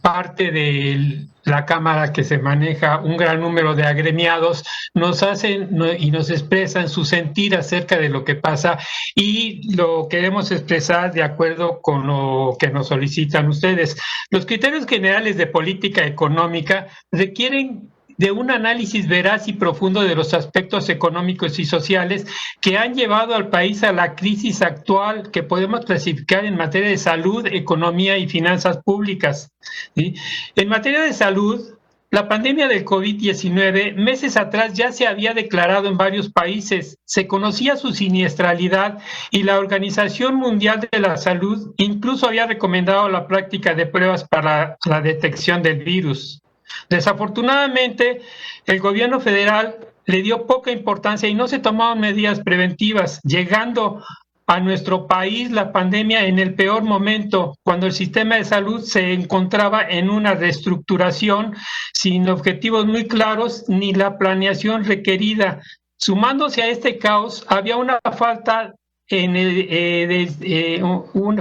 parte de la Cámara, que se maneja un gran número de agremiados, nos hacen y nos expresan su sentir acerca de lo que pasa, y lo queremos expresar de acuerdo con lo que nos solicitan ustedes. Los criterios generales de política económica requieren de un análisis veraz y profundo de los aspectos económicos y sociales que han llevado al país a la crisis actual, que podemos clasificar en materia de salud, economía y finanzas públicas, ¿sí? En materia de salud, la pandemia del COVID-19 meses atrás ya se había declarado en varios países, se conocía su siniestralidad y la Organización Mundial de la Salud incluso había recomendado la práctica de pruebas para la detección del virus. Desafortunadamente, el gobierno federal le dio poca importancia y no se tomaron medidas preventivas, llegando a nuestro país la pandemia en el peor momento, cuando el sistema de salud se encontraba en una reestructuración sin objetivos muy claros ni la planeación requerida. Sumándose a este caos, había una falta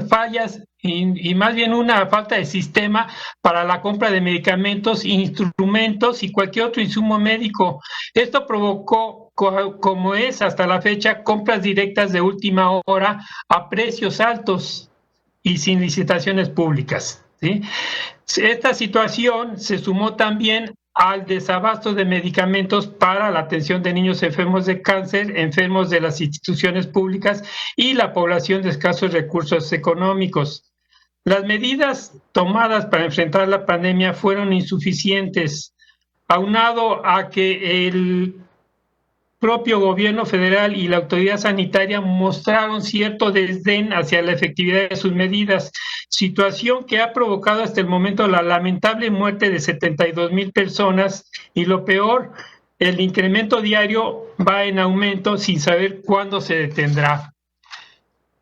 fallas y más bien una falta de sistema para la compra de medicamentos, instrumentos y cualquier otro insumo médico. Esto provocó, como es hasta la fecha, compras directas de última hora a precios altos y sin licitaciones públicas, ¿sí? Esta situación se sumó también al desabasto de medicamentos para la atención de niños enfermos de cáncer, enfermos de las instituciones públicas y la población de escasos recursos económicos. Las medidas tomadas para enfrentar la pandemia fueron insuficientes, aunado a que el propio gobierno federal y la autoridad sanitaria mostraron cierto desdén hacia la efectividad de sus medidas, situación que ha provocado hasta el momento la lamentable muerte de 72,000 personas y lo peor, el incremento diario va en aumento sin saber cuándo se detendrá.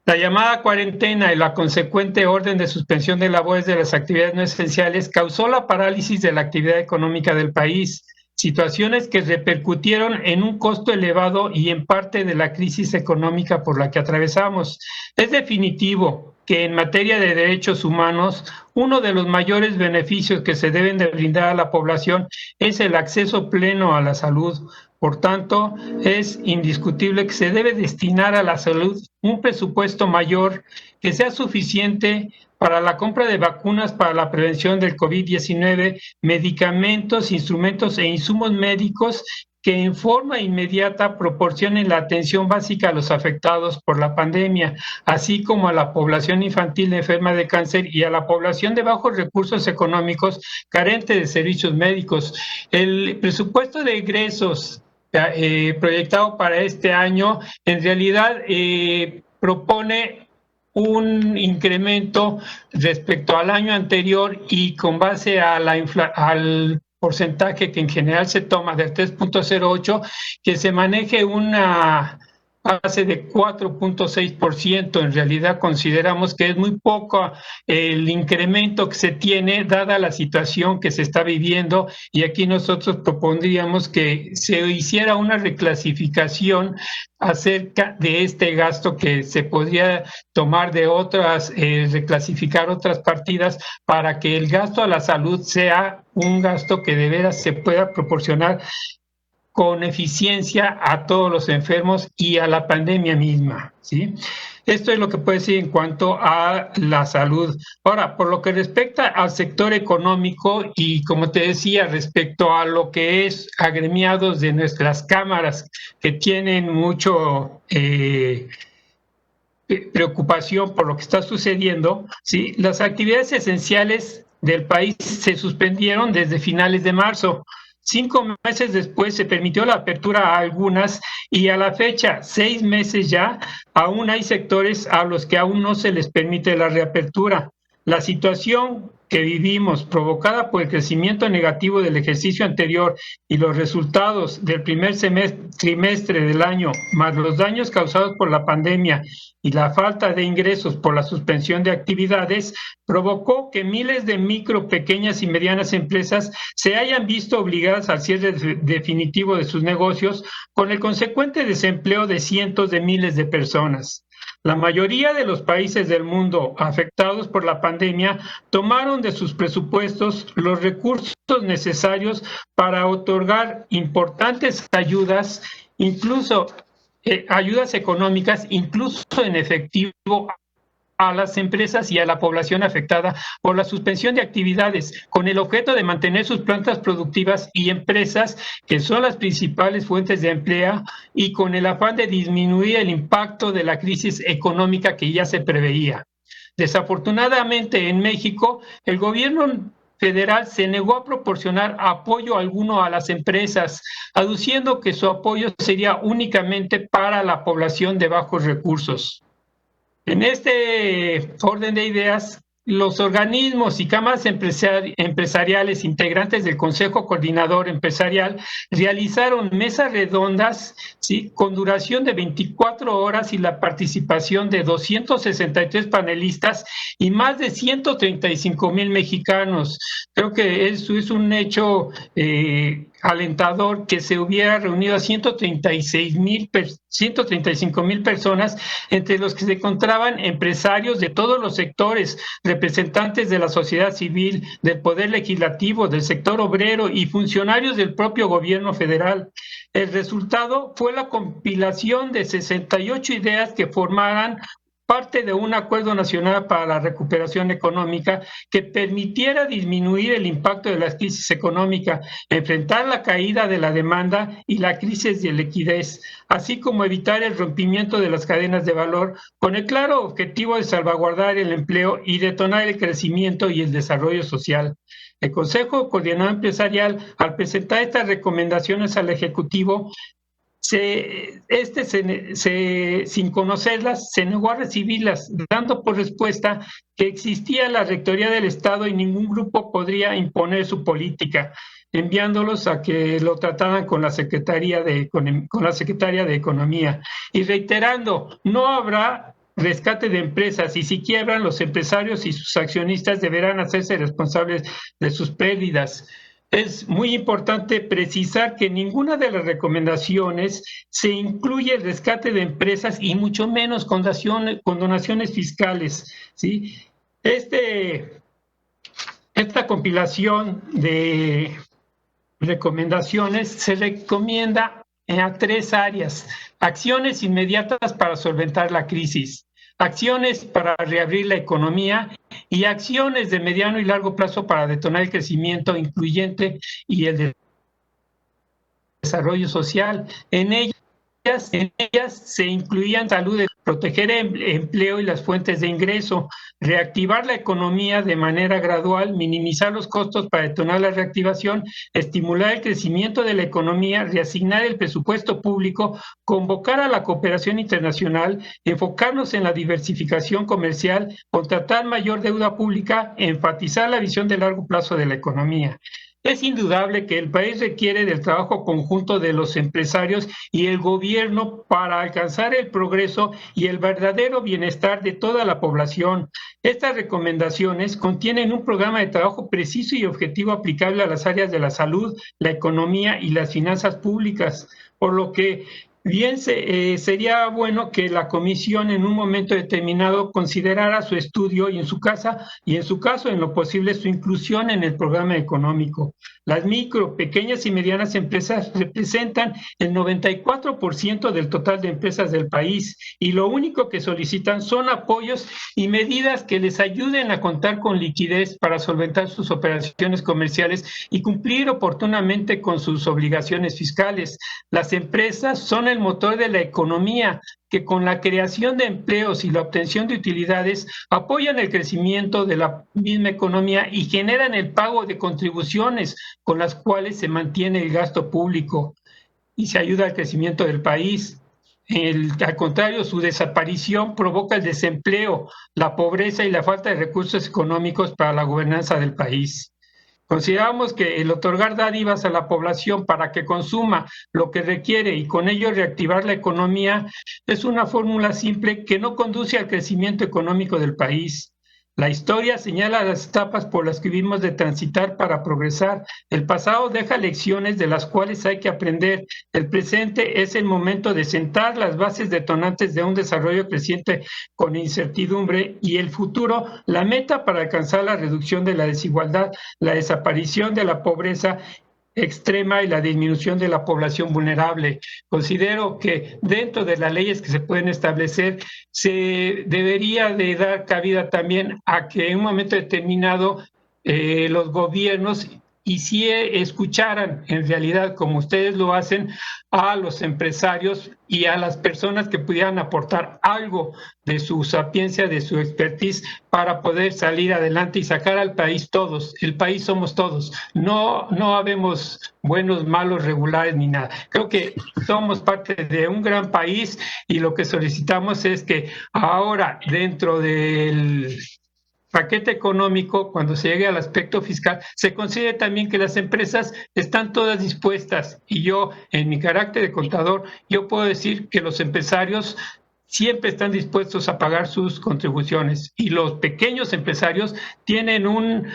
La llamada cuarentena y la consecuente orden de suspensión de labores de las actividades no esenciales causó la parálisis de la actividad económica del país, situaciones que repercutieron en un costo elevado y en parte de la crisis económica por la que atravesamos. Es definitivo que en materia de derechos humanos, uno de los mayores beneficios que se deben de brindar a la población es el acceso pleno a la salud. Por tanto, es indiscutible que se debe destinar a la salud un presupuesto mayor que sea suficiente para la compra de vacunas para la prevención del COVID-19, medicamentos, instrumentos e insumos médicos que en forma inmediata proporcionen la atención básica a los afectados por la pandemia, así como a la población infantil enferma de cáncer y a la población de bajos recursos económicos carente de servicios médicos. El presupuesto de egresos proyectado para este año en realidad propone un incremento respecto al año anterior y con base a al porcentaje que en general se toma del 3.08, que se maneje una base de 4.6%. En realidad consideramos que es muy poco el incremento que se tiene dada la situación que se está viviendo, y aquí nosotros propondríamos que se hiciera una reclasificación acerca de este gasto, que se podría tomar de otras, reclasificar otras partidas para que el gasto a la salud sea un gasto que de veras se pueda proporcionar con eficiencia a todos los enfermos y a la pandemia misma, ¿sí? Esto es lo que puedo decir en cuanto a la salud. Ahora, por lo que respecta al sector económico y, como te decía, respecto a lo que es agremiados de nuestras cámaras que tienen mucho preocupación por lo que está sucediendo, ¿sí? Las actividades esenciales del país se suspendieron desde finales de marzo. 5 meses después se permitió la apertura a algunas y a la fecha, 6 meses ya, aún hay sectores a los que aún no se les permite la reapertura. La situación que vivimos, provocada por el crecimiento negativo del ejercicio anterior y los resultados del primer trimestre del año, más los daños causados por la pandemia y la falta de ingresos por la suspensión de actividades, provocó que miles de micro, pequeñas y medianas empresas se hayan visto obligadas al cierre definitivo de sus negocios, con el consecuente desempleo de cientos de miles de personas. La mayoría de los países del mundo afectados por la pandemia tomaron de sus presupuestos los recursos necesarios para otorgar importantes ayudas, incluso ayudas económicas, incluso en efectivo, a las empresas y a la población afectada por la suspensión de actividades, con el objeto de mantener sus plantas productivas y empresas, que son las principales fuentes de empleo, y con el afán de disminuir el impacto de la crisis económica que ya se preveía. Desafortunadamente, en México, el gobierno federal se negó a proporcionar apoyo alguno a las empresas, aduciendo que su apoyo sería únicamente para la población de bajos recursos. En este orden de ideas, los organismos y cámaras empresariales integrantes del Consejo Coordinador Empresarial realizaron mesas redondas, ¿sí?, con duración de 24 horas y la participación de 263 panelistas y más de 135,000 mexicanos. Creo que eso es un hecho alentador, que se hubiera reunido a 135,000 personas, entre los que se encontraban empresarios de todos los sectores, representantes de la sociedad civil, del poder legislativo, del sector obrero y funcionarios del propio gobierno federal. El resultado fue la compilación de 68 ideas que formaran parte de un acuerdo nacional para la recuperación económica que permitiera disminuir el impacto de la crisis económica, enfrentar la caída de la demanda y la crisis de liquidez, así como evitar el rompimiento de las cadenas de valor, con el claro objetivo de salvaguardar el empleo y detonar el crecimiento y el desarrollo social. El Consejo Coordinador Empresarial, al presentar estas recomendaciones al Ejecutivo, sin conocerlas, se negó a recibirlas, dando por respuesta que existía la Rectoría del Estado y ningún grupo podría imponer su política, enviándolos a que lo trataran con la Secretaría de Economía, y reiterando: no habrá rescate de empresas, y si quiebran, los empresarios y sus accionistas deberán hacerse responsables de sus pérdidas. Es muy importante precisar que en ninguna de las recomendaciones se incluye el rescate de empresas y mucho menos con donaciones fiscales, ¿sí? Esta compilación de recomendaciones se recomienda a 3 áreas: acciones inmediatas para solventar la crisis, acciones para reabrir la economía y acciones de mediano y largo plazo para detonar el crecimiento incluyente y el desarrollo social. En ellas se incluían salud, proteger el empleo y las fuentes de ingreso, reactivar la economía de manera gradual, minimizar los costos para detonar la reactivación, estimular el crecimiento de la economía, reasignar el presupuesto público, convocar a la cooperación internacional, enfocarnos en la diversificación comercial, contratar mayor deuda pública, enfatizar la visión de largo plazo de la economía. Es indudable que el país requiere del trabajo conjunto de los empresarios y el gobierno para alcanzar el progreso y el verdadero bienestar de toda la población. Estas recomendaciones contienen un programa de trabajo preciso y objetivo aplicable a las áreas de la salud, la economía y las finanzas públicas, por lo que bien sería bueno que la comisión en un momento determinado considerara su estudio y en su caso, en lo posible, su inclusión en el programa económico. Las micro, pequeñas y medianas empresas representan el 94% del total de empresas del país y lo único que solicitan son apoyos y medidas que les ayuden a contar con liquidez para solventar sus operaciones comerciales y cumplir oportunamente con sus obligaciones fiscales. Las empresas son el motor de la economía, que con la creación de empleos y la obtención de utilidades apoyan el crecimiento de la misma economía y generan el pago de contribuciones con las cuales se mantiene el gasto público y se ayuda al crecimiento del país. Al contrario, su desaparición provoca el desempleo, la pobreza y la falta de recursos económicos para la gobernanza del país. Consideramos que el otorgar dádivas a la población para que consuma lo que requiere y con ello reactivar la economía es una fórmula simple que no conduce al crecimiento económico del país. La historia señala las etapas por las que vimos de transitar para progresar. El pasado deja lecciones de las cuales hay que aprender. El presente es el momento de sentar las bases detonantes de un desarrollo creciente con incertidumbre y el futuro, la meta para alcanzar la reducción de la desigualdad, la desaparición de la pobreza extrema y la disminución de la población vulnerable. Considero que dentro de las leyes que se pueden establecer se debería de dar cabida también a que en un momento determinado los gobiernos y si escucharan en realidad, como ustedes lo hacen, a los empresarios y a las personas que pudieran aportar algo de su sapiencia, de su expertise, para poder salir adelante y sacar al país todos. El país somos todos. No habemos buenos, malos, regulares ni nada. Creo que somos parte de un gran país y lo que solicitamos es que ahora, dentro del paquete económico, cuando se llegue al aspecto fiscal, se considere también que las empresas están todas dispuestas y yo, en mi carácter de contador, yo puedo decir que los empresarios siempre están dispuestos a pagar sus contribuciones y los pequeños empresarios tienen un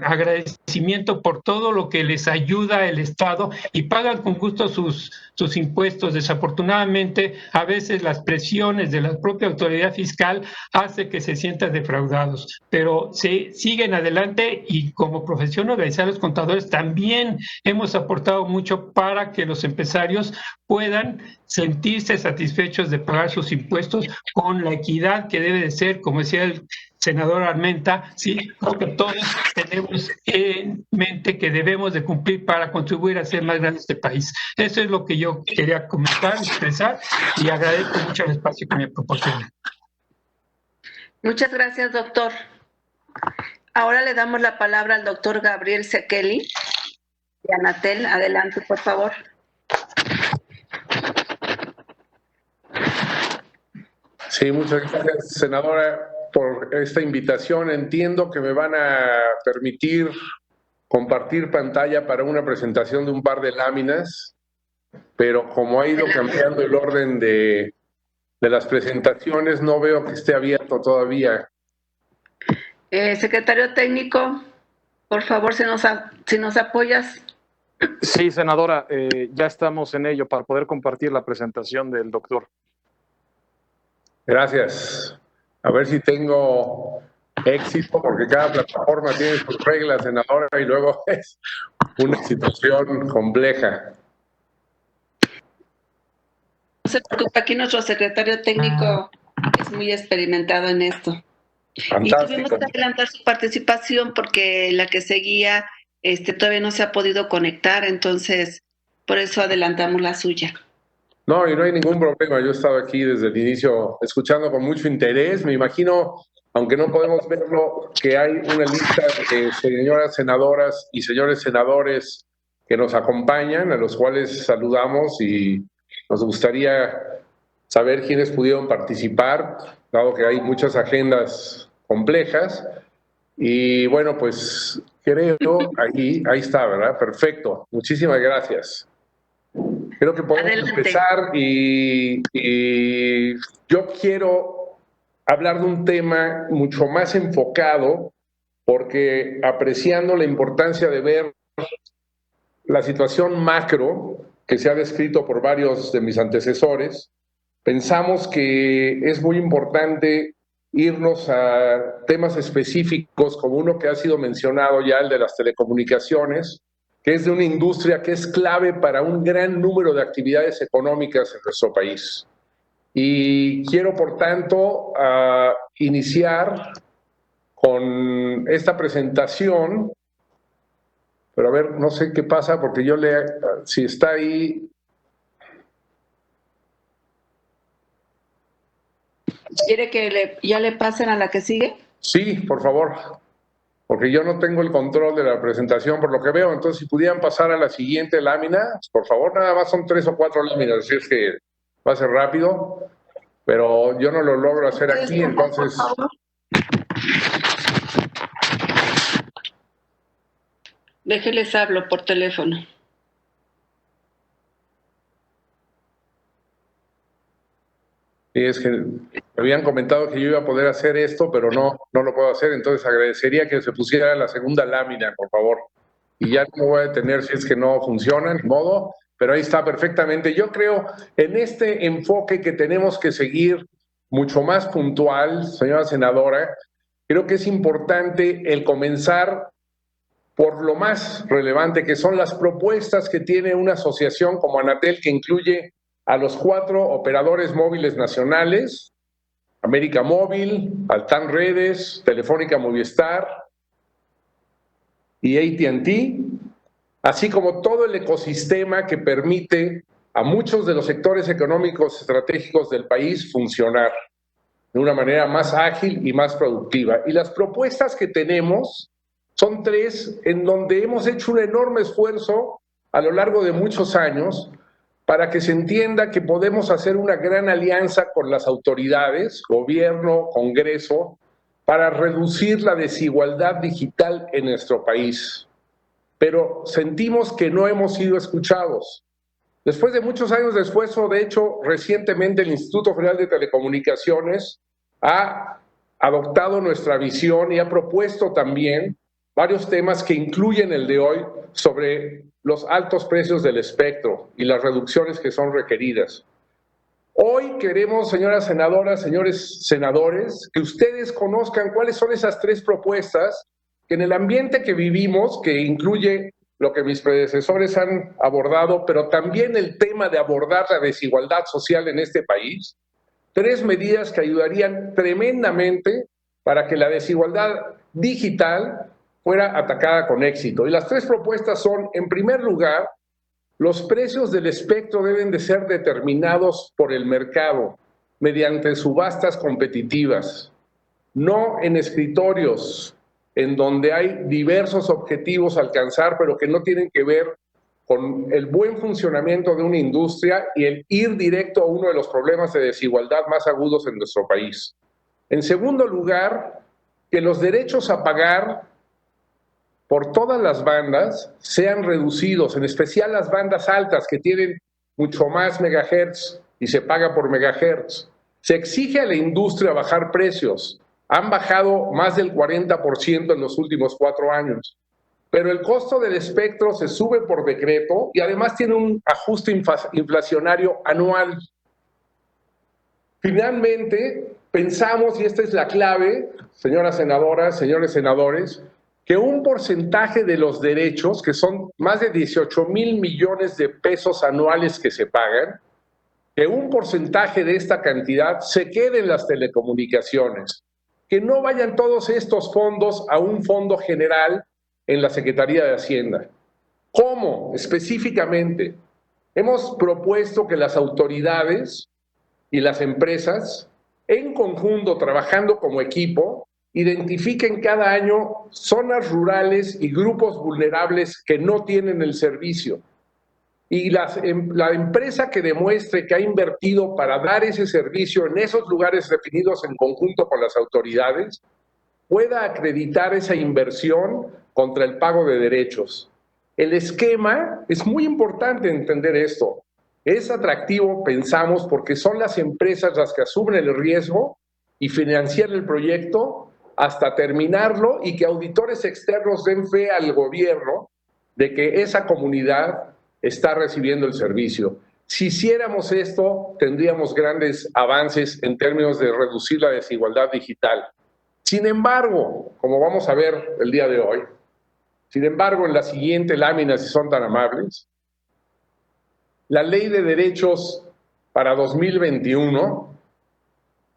agradecimiento por todo lo que les ayuda el Estado y pagan con gusto sus impuestos. Desafortunadamente, a veces las presiones de la propia autoridad fiscal hace que se sientan defraudados, pero se siguen adelante y como profesión organizada los contadores también hemos aportado mucho para que los empresarios puedan sentirse satisfechos de pagar sus impuestos con la equidad que debe de ser, como decía el senador Armenta, sí, porque todos tenemos en mente que debemos de cumplir para contribuir a hacer más grande este país. Eso es lo que yo quería comentar, expresar, y agradezco mucho el espacio que me proporciona. Muchas gracias, doctor. Ahora le damos la palabra al doctor Gabriel Sekeli de Anatel. Adelante, por favor. Sí, muchas gracias, senadora, por esta invitación. Entiendo que me van a permitir compartir pantalla para una presentación de un par de láminas, pero como ha ido cambiando el orden de las presentaciones, no veo que esté abierto todavía. Secretario técnico, por favor, si nos apoyas. Sí, senadora, ya estamos en ello para poder compartir la presentación del doctor. Gracias. A ver si tengo éxito, porque cada plataforma tiene sus reglas, senadora, y luego es una situación compleja. se preocupe, aquí nuestro secretario técnico es muy experimentado en esto. Fantástico. Y tuvimos que adelantar su participación porque la que seguía todavía no se ha podido conectar, entonces por eso adelantamos la suya. No, y no hay ningún problema. Yo he estado aquí desde el inicio escuchando con mucho interés. Me imagino, aunque no podemos verlo, que hay una lista de señoras senadoras y señores senadores que nos acompañan, a los cuales saludamos y nos gustaría saber quiénes pudieron participar, dado que hay muchas agendas complejas. Y bueno, pues creo, ahí está, ¿verdad? Perfecto. Muchísimas gracias. Creo que podemos empezar y yo quiero hablar de un tema mucho más enfocado, porque apreciando la importancia de ver la situación macro que se ha descrito por varios de mis antecesores, pensamos que es muy importante irnos a temas específicos, como uno que ha sido mencionado ya, el de las telecomunicaciones, que es de una industria que es clave para un gran número de actividades económicas en nuestro país. Y quiero, por tanto, iniciar con esta presentación, pero a ver, no sé qué pasa, porque si está ahí... ¿Quiere que ya le pasen a la que sigue? Sí, por favor, porque yo no tengo el control de la presentación por lo que veo. Entonces, si pudieran pasar a la siguiente lámina, por favor. Nada más son 3 o 4 láminas, así es que va a ser rápido, pero yo no lo logro hacer aquí, entonces... Déjenles hablo por teléfono. Sí, es que me habían comentado que yo iba a poder hacer esto, pero no lo puedo hacer, entonces agradecería que se pusiera la segunda lámina, por favor. Y ya no me voy a detener si es que no funciona, ni modo, pero ahí está perfectamente. Yo creo en este enfoque que tenemos que seguir mucho más puntual, señora senadora, creo que es importante el comenzar por lo más relevante, que son las propuestas que tiene una asociación como Anatel, que incluye a los 4 operadores móviles nacionales, América Móvil, Altán Redes, Telefónica Movistar y AT&T, así como todo el ecosistema que permite a muchos de los sectores económicos estratégicos del país funcionar de una manera más ágil y más productiva. Y las propuestas que tenemos son 3 en donde hemos hecho un enorme esfuerzo a lo largo de muchos años para que se entienda que podemos hacer una gran alianza con las autoridades, gobierno, Congreso, para reducir la desigualdad digital en nuestro país. Pero sentimos que no hemos sido escuchados. Después de muchos años de esfuerzo, de hecho, recientemente el Instituto Federal de Telecomunicaciones ha adoptado nuestra visión y ha propuesto también varios temas que incluyen el de hoy sobre los altos precios del espectro y las reducciones que son requeridas. Hoy queremos, señoras senadoras, señores senadores, que ustedes conozcan cuáles son esas 3 propuestas que en el ambiente que vivimos, que incluye lo que mis predecesores han abordado, pero también el tema de abordar la desigualdad social en este país, 3 medidas que ayudarían tremendamente para que la desigualdad digital fuera atacada con éxito. Y las 3 propuestas son, en primer lugar, los precios del espectro deben de ser determinados por el mercado mediante subastas competitivas, no en escritorios en donde hay diversos objetivos a alcanzar, pero que no tienen que ver con el buen funcionamiento de una industria y el ir directo a uno de los problemas de desigualdad más agudos en nuestro país. En segundo lugar, que los derechos a pagar por todas las bandas sean reducidos, en especial las bandas altas que tienen mucho más megahertz y se paga por megahertz. Se exige a la industria bajar precios. Han bajado más del 40% en los últimos 4 años. Pero el costo del espectro se sube por decreto y además tiene un ajuste inflacionario anual. Finalmente, pensamos, y esta es la clave, señoras senadoras, señores senadores, que un porcentaje de los derechos, que son más de 18,000 millones de pesos anuales que se pagan, que un porcentaje de esta cantidad se quede en las telecomunicaciones, que no vayan todos estos fondos a un fondo general en la Secretaría de Hacienda. ¿Cómo? Específicamente, hemos propuesto que las autoridades y las empresas, en conjunto, trabajando como equipo, identifiquen cada año zonas rurales y grupos vulnerables que no tienen el servicio. Y la empresa que demuestre que ha invertido para dar ese servicio en esos lugares definidos en conjunto con las autoridades, pueda acreditar esa inversión contra el pago de derechos. El esquema, es muy importante entender esto, es atractivo, pensamos, porque son las empresas las que asumen el riesgo y financian el proyecto hasta terminarlo y que auditores externos den fe al gobierno de que esa comunidad está recibiendo el servicio. Si hiciéramos esto, tendríamos grandes avances en términos de reducir la desigualdad digital. Sin embargo, como vamos a ver el día de hoy, en la siguiente lámina, si son tan amables, la Ley de Derechos para 2021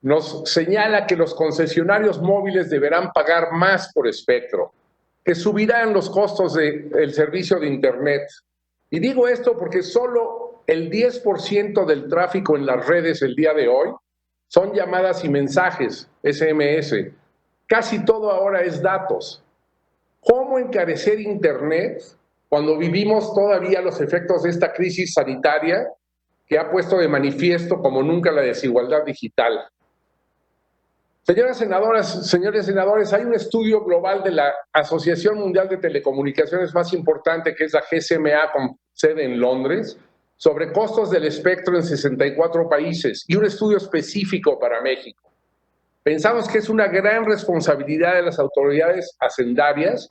nos señala que los concesionarios móviles deberán pagar más por espectro, que subirán los costos del servicio de Internet. Y digo esto porque solo el 10% del tráfico en las redes el día de hoy son llamadas y mensajes, SMS. Casi todo ahora es datos. ¿Cómo encarecer Internet cuando vivimos todavía los efectos de esta crisis sanitaria que ha puesto de manifiesto como nunca la desigualdad digital? Señoras senadoras, señores senadores, hay un estudio global de la Asociación Mundial de Telecomunicaciones más importante, que es la GSMA, con sede en Londres, sobre costos del espectro en 64 países y un estudio específico para México. Pensamos que es una gran responsabilidad de las autoridades hacendarias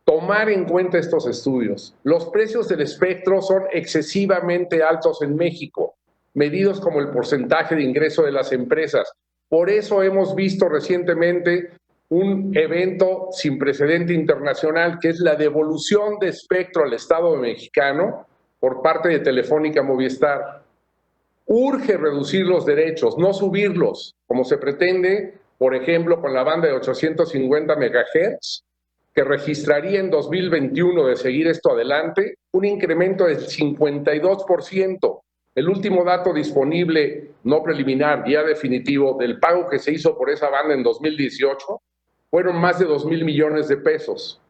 tomar en cuenta estos estudios. Los precios del espectro son excesivamente altos en México, medidos como el porcentaje de ingreso de las empresas. Por eso hemos visto recientemente un evento sin precedente internacional, que es la devolución de espectro al Estado mexicano por parte de Telefónica Movistar. Urge reducir los derechos, no subirlos, como se pretende, por ejemplo, con la banda de 850 MHz, que registraría en 2021, de seguir esto adelante, un incremento del 52%. El último dato disponible, no preliminar, ya definitivo, del pago que se hizo por esa banda en 2018, fueron más de 2,000 millones de pesos.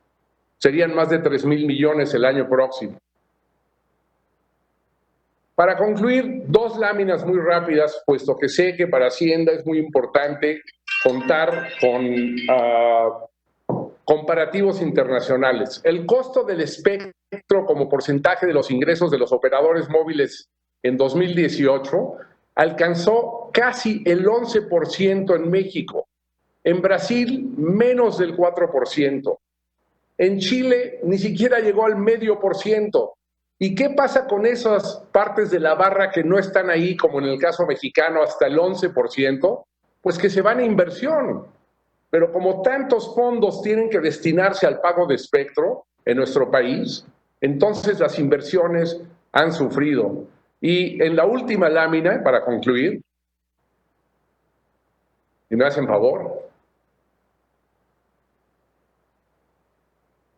Serían más de 3,000 millones el año próximo. Para concluir, dos láminas muy rápidas, puesto que sé que para Hacienda es muy importante contar con comparativos internacionales. El costo del espectro como porcentaje de los ingresos de los operadores móviles en 2018 alcanzó casi el 11% en México. En Brasil, menos del 4%. En Chile, ni siquiera llegó al 0,5%. ¿Y qué pasa con esas partes de la barra que no están ahí, como en el caso mexicano, hasta el 11%? Pues que se van a inversión. Pero como tantos fondos tienen que destinarse al pago de espectro en nuestro país, entonces las inversiones han sufrido. Y en la última lámina, para concluir, si me hacen favor,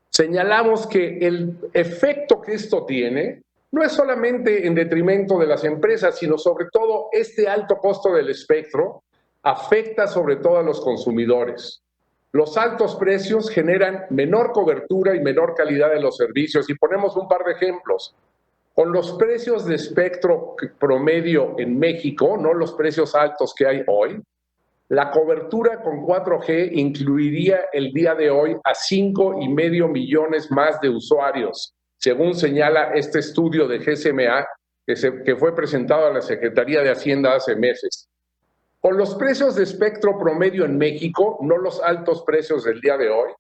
señalamos que el efecto que esto tiene no es solamente en detrimento de las empresas, sino sobre todo este alto costo del espectro afecta sobre todo a los consumidores. Los altos precios generan menor cobertura y menor calidad de los servicios. Y ponemos un par de ejemplos. Con los precios de espectro promedio en México, no los precios altos que hay hoy, la cobertura con 4G incluiría el día de hoy a 5,5 millones más de usuarios, según señala este estudio de GSMA que fue presentado a la Secretaría de Hacienda hace meses. Con los precios de espectro promedio en México, no los altos precios del día de hoy,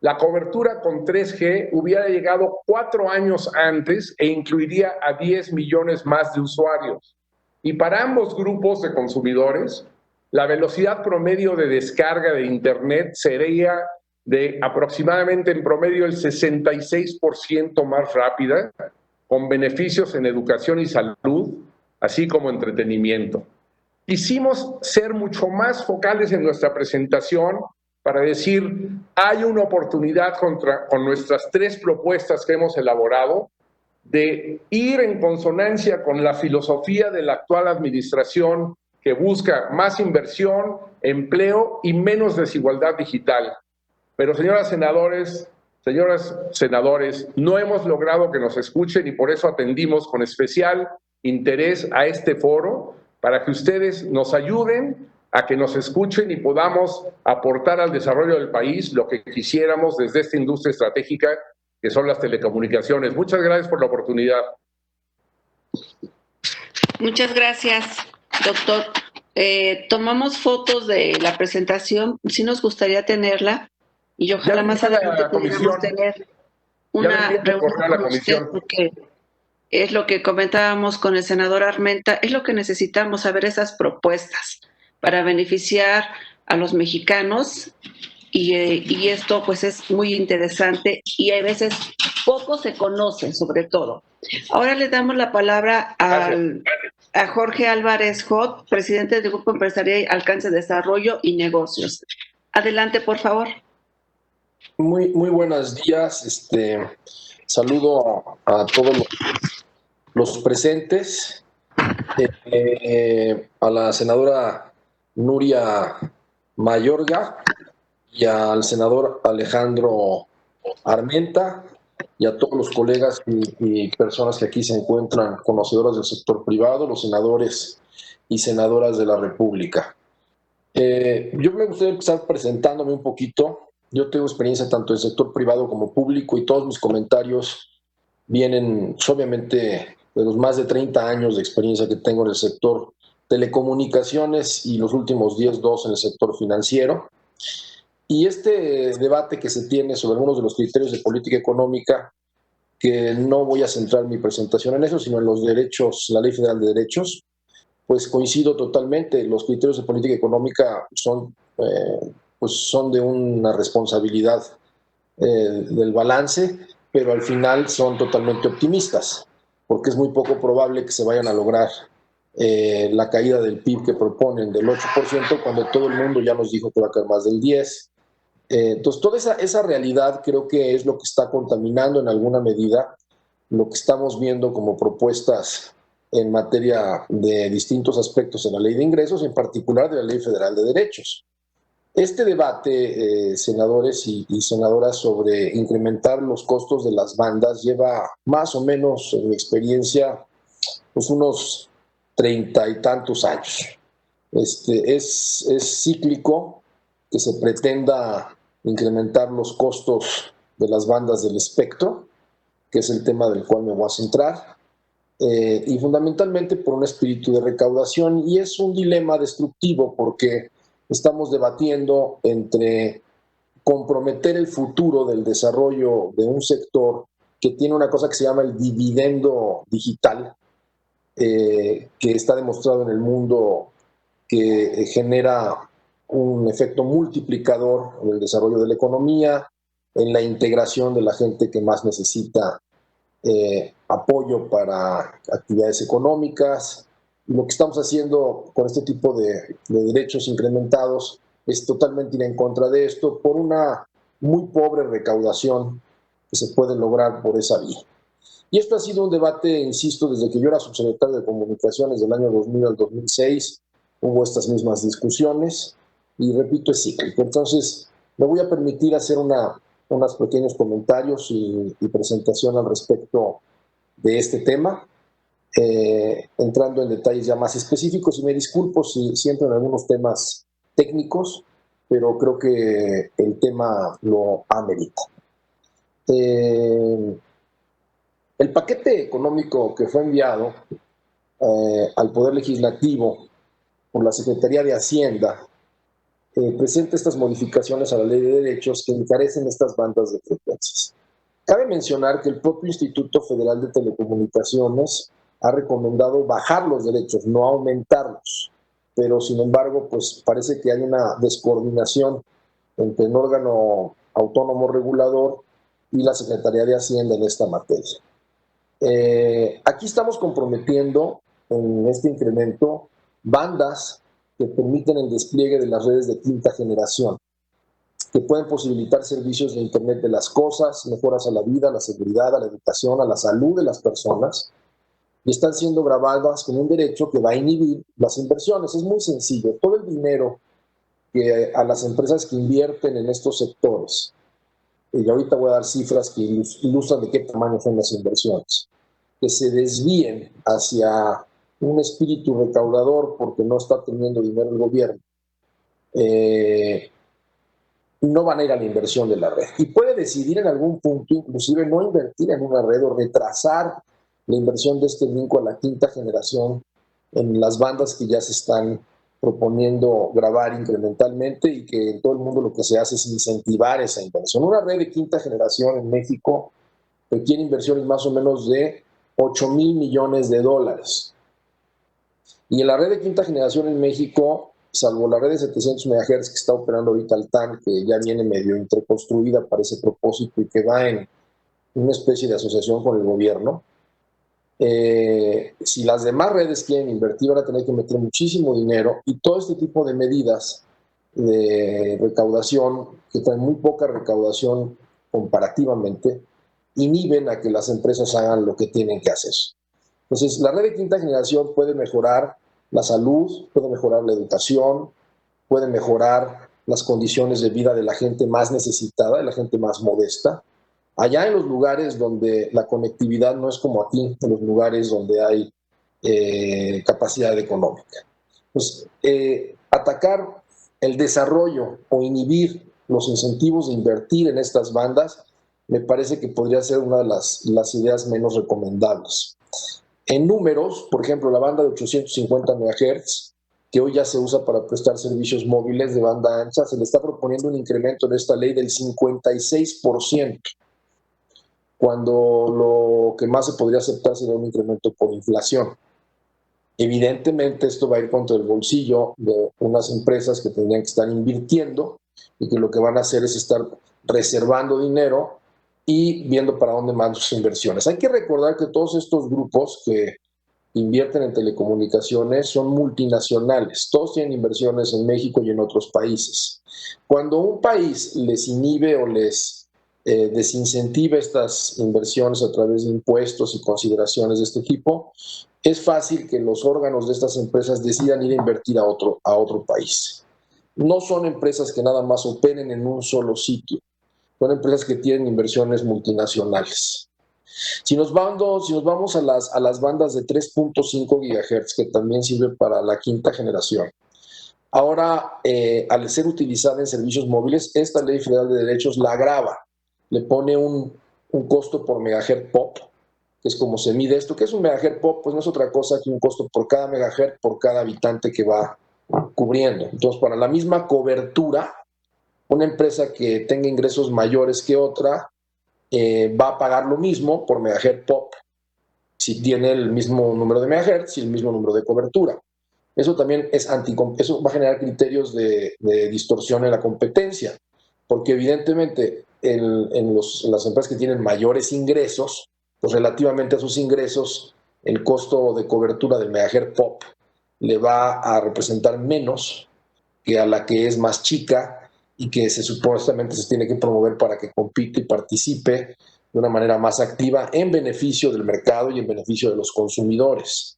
la cobertura con 3G hubiera llegado 4 años antes e incluiría a 10 millones más de usuarios. Y para ambos grupos de consumidores, la velocidad promedio de descarga de Internet sería de aproximadamente en promedio el 66% más rápida, con beneficios en educación y salud, así como entretenimiento. Quisimos ser mucho más focales en nuestra presentación para decir, hay una oportunidad con nuestras 3 propuestas que hemos elaborado de ir en consonancia con la filosofía de la actual administración que busca más inversión, empleo y menos desigualdad digital. Pero señoras senadores, no hemos logrado que nos escuchen y por eso atendimos con especial interés a este foro para que ustedes nos ayuden a que nos escuchen y podamos aportar al desarrollo del país lo que quisiéramos desde esta industria estratégica que son las telecomunicaciones. Muchas gracias por la oportunidad. Muchas gracias, doctor. Tomamos fotos de la presentación, sí nos gustaría tenerla y ojalá más adelante pudiéramos tener una reunión con usted, porque es lo que comentábamos con el senador Armenta, es lo que necesitamos, saber esas propuestas para beneficiar a los mexicanos y esto pues es muy interesante y a veces poco se conoce sobre todo. Ahora le damos la palabra a Jorge Álvarez Jot, presidente del Grupo Empresarial Alcance Desarrollo y Negocios. Adelante, por favor. Muy buenos días. Saludo a todos los presentes, a la senadora Nuria Mayorga y al senador Alejandro Armenta y a todos los colegas y personas que aquí se encuentran conocedoras del sector privado, los senadores y senadoras de la República. Yo me gustaría empezar presentándome un poquito. Yo tengo experiencia tanto en sector privado como público y todos mis comentarios vienen pues, obviamente de los más de 30 años de experiencia que tengo en el sector telecomunicaciones y los últimos 10, 12 en el sector financiero. Y este debate que se tiene sobre algunos de los criterios de política económica, que no voy a centrar mi presentación en eso, sino en los derechos, la Ley Federal de Derechos, pues coincido totalmente. Los criterios de política económica son de una responsabilidad del balance, pero al final son totalmente optimistas, porque es muy poco probable que se vayan a lograr la caída del PIB que proponen del 8%, cuando todo el mundo ya nos dijo que va a caer más del 10%. Entonces, toda esa realidad creo que es lo que está contaminando en alguna medida lo que estamos viendo como propuestas en materia de distintos aspectos en la Ley de Ingresos, en particular de la Ley Federal de Derechos. Este debate, senadores y senadoras, sobre incrementar los costos de las bandas lleva más o menos, en mi experiencia, pues unos 30 y tantos años. Es cíclico que se pretenda incrementar los costos de las bandas del espectro, que es el tema del cual me voy a centrar, y fundamentalmente por un espíritu de recaudación, y es un dilema destructivo porque estamos debatiendo entre comprometer el futuro del desarrollo de un sector que tiene una cosa que se llama el dividendo digital, que está demostrado en el mundo que genera un efecto multiplicador en el desarrollo de la economía, en la integración de la gente que más necesita apoyo para actividades económicas. Lo que estamos haciendo con este tipo de derechos incrementados es totalmente ir en contra de esto por una muy pobre recaudación que se puede lograr por esa vía. Y esto ha sido un debate, insisto, desde que yo era subsecretario de Comunicaciones del año 2000 al 2006, hubo estas mismas discusiones y, repito, es cíclico. Entonces, me voy a permitir hacer unos pequeños comentarios y presentación al respecto de este tema, entrando en detalles ya más específicos, y me disculpo si entro en algunos temas técnicos, pero creo que el tema lo amerita. El paquete económico que fue enviado al Poder Legislativo por la Secretaría de Hacienda presenta estas modificaciones a la Ley de Derechos que encarecen estas bandas de frecuencias. Cabe mencionar que el propio Instituto Federal de Telecomunicaciones ha recomendado bajar los derechos, no aumentarlos, pero sin embargo, pues parece que hay una descoordinación entre el órgano autónomo regulador y la Secretaría de Hacienda en esta materia. Aquí estamos comprometiendo en este incremento bandas que permiten el despliegue de las redes de quinta generación, que pueden posibilitar servicios de Internet de las cosas, mejoras a la vida, a la seguridad, a la educación, a la salud de las personas, y están siendo grabadas con un derecho que va a inhibir las inversiones. Es muy sencillo. Todo el dinero que a las empresas que invierten en estos sectores, y ahorita voy a dar cifras que ilustran de qué tamaño son las inversiones, que se desvíen hacia un espíritu recaudador porque no está teniendo dinero el gobierno, no van a ir a la inversión de la red. Y puede decidir en algún punto, inclusive, no invertir en una red o retrasar la inversión de este brinco a la quinta generación en las bandas que ya se están proponiendo grabar incrementalmente, y que en todo el mundo lo que se hace es incentivar esa inversión. Una red de quinta generación en México requiere inversiones más o menos de 8,000 millones de dólares. Y en la red de quinta generación en México, salvo la red de 700 MHz que está operando ahorita Altán, que ya viene medio interconstruida para ese propósito y que va en una especie de asociación con el gobierno, si las demás redes quieren invertir, van a tener que meter muchísimo dinero, y todo este tipo de medidas de recaudación, que traen muy poca recaudación comparativamente, inhiben a que las empresas hagan lo que tienen que hacer. Entonces, la red de quinta generación puede mejorar la salud, puede mejorar la educación, puede mejorar las condiciones de vida de la gente más necesitada, de la gente más modesta. Allá en los lugares donde la conectividad no es como aquí, en los lugares donde hay capacidad económica. Pues, atacar el desarrollo o inhibir los incentivos de invertir en estas bandas me parece que podría ser una de las ideas menos recomendables. En números, por ejemplo, la banda de 850 MHz, que hoy ya se usa para prestar servicios móviles de banda ancha, se le está proponiendo un incremento en esta ley del 56%, cuando lo que más se podría aceptar sería un incremento por inflación. Evidentemente esto va a ir contra el bolsillo de unas empresas que tendrían que estar invirtiendo, y que lo que van a hacer es estar reservando dinero y viendo para dónde van sus inversiones. Hay que recordar que todos estos grupos que invierten en telecomunicaciones son multinacionales. Todos tienen inversiones en México y en otros países. Cuando un país les inhibe o les desincentiva estas inversiones a través de impuestos y consideraciones de este tipo, es fácil que los órganos de estas empresas decidan ir a invertir a otro país. No son empresas que nada más operen en un solo sitio, son empresas que tienen inversiones multinacionales. Si nos vamos a las bandas de 3.5 GHz, que también sirve para la quinta generación, ahora, al ser utilizada en servicios móviles, esta Ley Federal de Derechos la agrava, le pone un costo por megahertz pop, que es como se mide esto. ¿Qué es un megahertz pop? Pues no es otra cosa que un costo por cada megahertz por cada habitante que va cubriendo. Entonces, para la misma cobertura, una empresa que tenga ingresos mayores que otra va a pagar lo mismo por megahertz pop si tiene el mismo número de megahertz y el mismo número de cobertura. Eso también es eso va a generar criterios de distorsión en la competencia, porque evidentemente en las empresas que tienen mayores ingresos, pues relativamente a sus ingresos, el costo de cobertura del megahertz pop le va a representar menos que a la que es más chica y que supuestamente se tiene que promover para que compite y participe de una manera más activa en beneficio del mercado y en beneficio de los consumidores.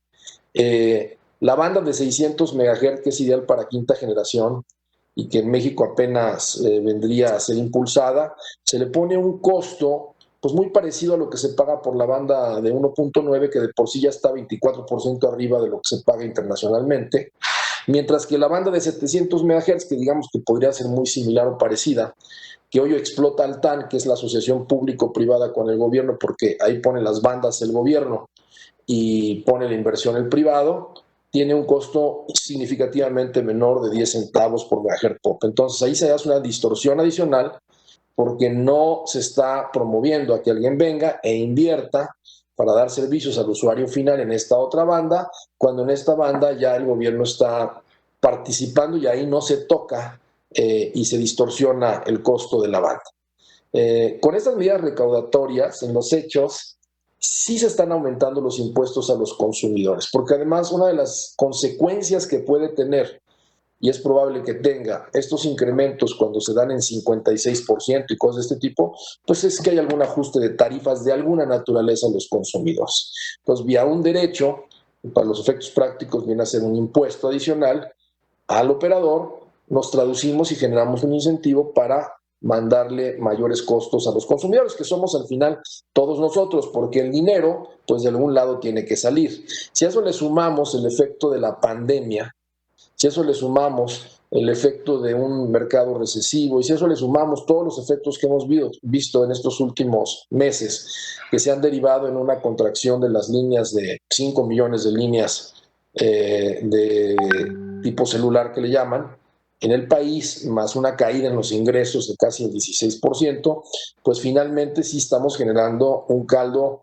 La banda de 600 MHz, que es ideal para quinta generación y que en México apenas vendría a ser impulsada, se le pone un costo pues muy parecido a lo que se paga por la banda de 1.9, que de por sí ya está 24% arriba de lo que se paga internacionalmente, mientras que la banda de 700 MHz, que digamos que podría ser muy similar o parecida, que hoy explota Altán, que es la asociación público-privada con el gobierno, porque ahí pone las bandas el gobierno y pone la inversión el privado, tiene un costo significativamente menor de 10 centavos por megahertz pop. Entonces ahí se hace una distorsión adicional, porque no se está promoviendo a que alguien venga e invierta para dar servicios al usuario final en esta otra banda, cuando en esta banda ya el gobierno está participando y ahí no se toca y se distorsiona el costo de la banda. Con estas medidas recaudatorias, en los hechos, sí se están aumentando los impuestos a los consumidores, porque además una de las consecuencias que puede tener, y es probable que tenga, estos incrementos cuando se dan en 56% y cosas de este tipo, pues es que hay algún ajuste de tarifas de alguna naturaleza a los consumidores. Entonces, vía un derecho, para los efectos prácticos viene a ser un impuesto adicional al operador, nos traducimos y generamos un incentivo para mandarle mayores costos a los consumidores, que somos al final todos nosotros, porque el dinero, pues de algún lado tiene que salir. Si a eso le sumamos el efecto de la pandemia, si a eso le sumamos el efecto de un mercado recesivo, y si a eso le sumamos todos los efectos que hemos visto en estos últimos meses, que se han derivado en una contracción de las líneas de 5 millones de líneas de tipo celular que le llaman, en el país, más una caída en los ingresos de casi el 16%, pues finalmente sí estamos generando un caldo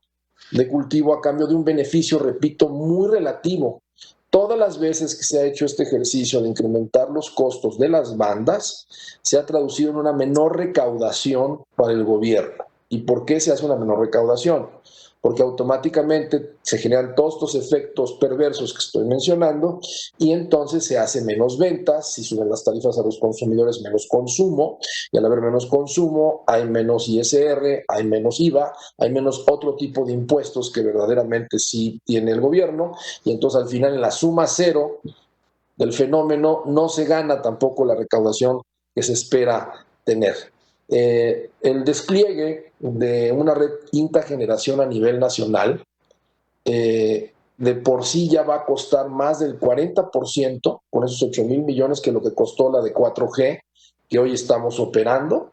de cultivo a cambio de un beneficio, repito, muy relativo. Todas las veces que se ha hecho este ejercicio de incrementar los costos de las bandas, se ha traducido en una menor recaudación para el gobierno. ¿Y por qué se hace una menor recaudación? Porque automáticamente se generan todos estos efectos perversos que estoy mencionando y entonces se hace menos ventas, si suben las tarifas a los consumidores, menos consumo, y al haber menos consumo hay menos ISR, hay menos IVA, hay menos otro tipo de impuestos que verdaderamente sí tiene el gobierno, y entonces al final en la suma cero del fenómeno no se gana tampoco la recaudación que se espera tener. El despliegue de una red quinta generación a nivel nacional de por sí ya va a costar más del 40% con esos 8,000 millones que lo que costó la de 4G que hoy estamos operando,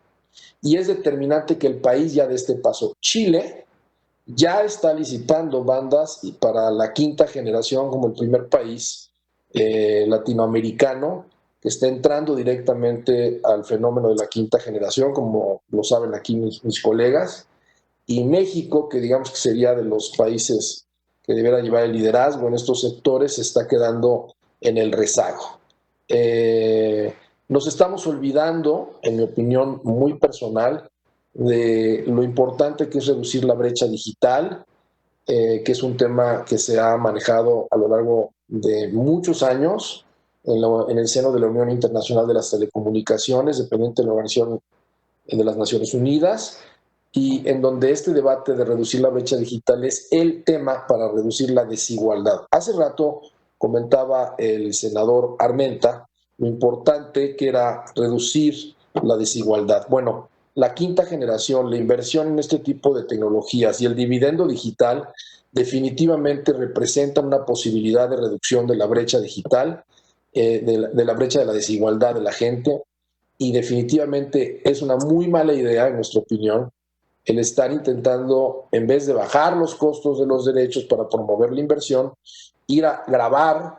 y es determinante que el país ya dé este paso. Chile ya está licitando bandas para la quinta generación como el primer país latinoamericano que está entrando directamente al fenómeno de la quinta generación, como lo saben aquí mis colegas, y México, que digamos que sería de los países que debiera llevar el liderazgo en estos sectores, se está quedando en el rezago. Nos estamos olvidando, en mi opinión muy personal, de lo importante que es reducir la brecha digital, que es un tema que se ha manejado a lo largo de muchos años en el seno de la Unión Internacional de las Telecomunicaciones, dependiente de la Organización de las Naciones Unidas, y en donde este debate de reducir la brecha digital es el tema para reducir la desigualdad. Hace rato comentaba el senador Armenta lo importante que era reducir la desigualdad. Bueno, la quinta generación, la inversión en este tipo de tecnologías y el dividendo digital definitivamente representan una posibilidad de reducción de la brecha digital, de la brecha de la desigualdad de la gente, y definitivamente es una muy mala idea, en nuestra opinión, el estar intentando, en vez de bajar los costos de los derechos para promover la inversión, ir a grabar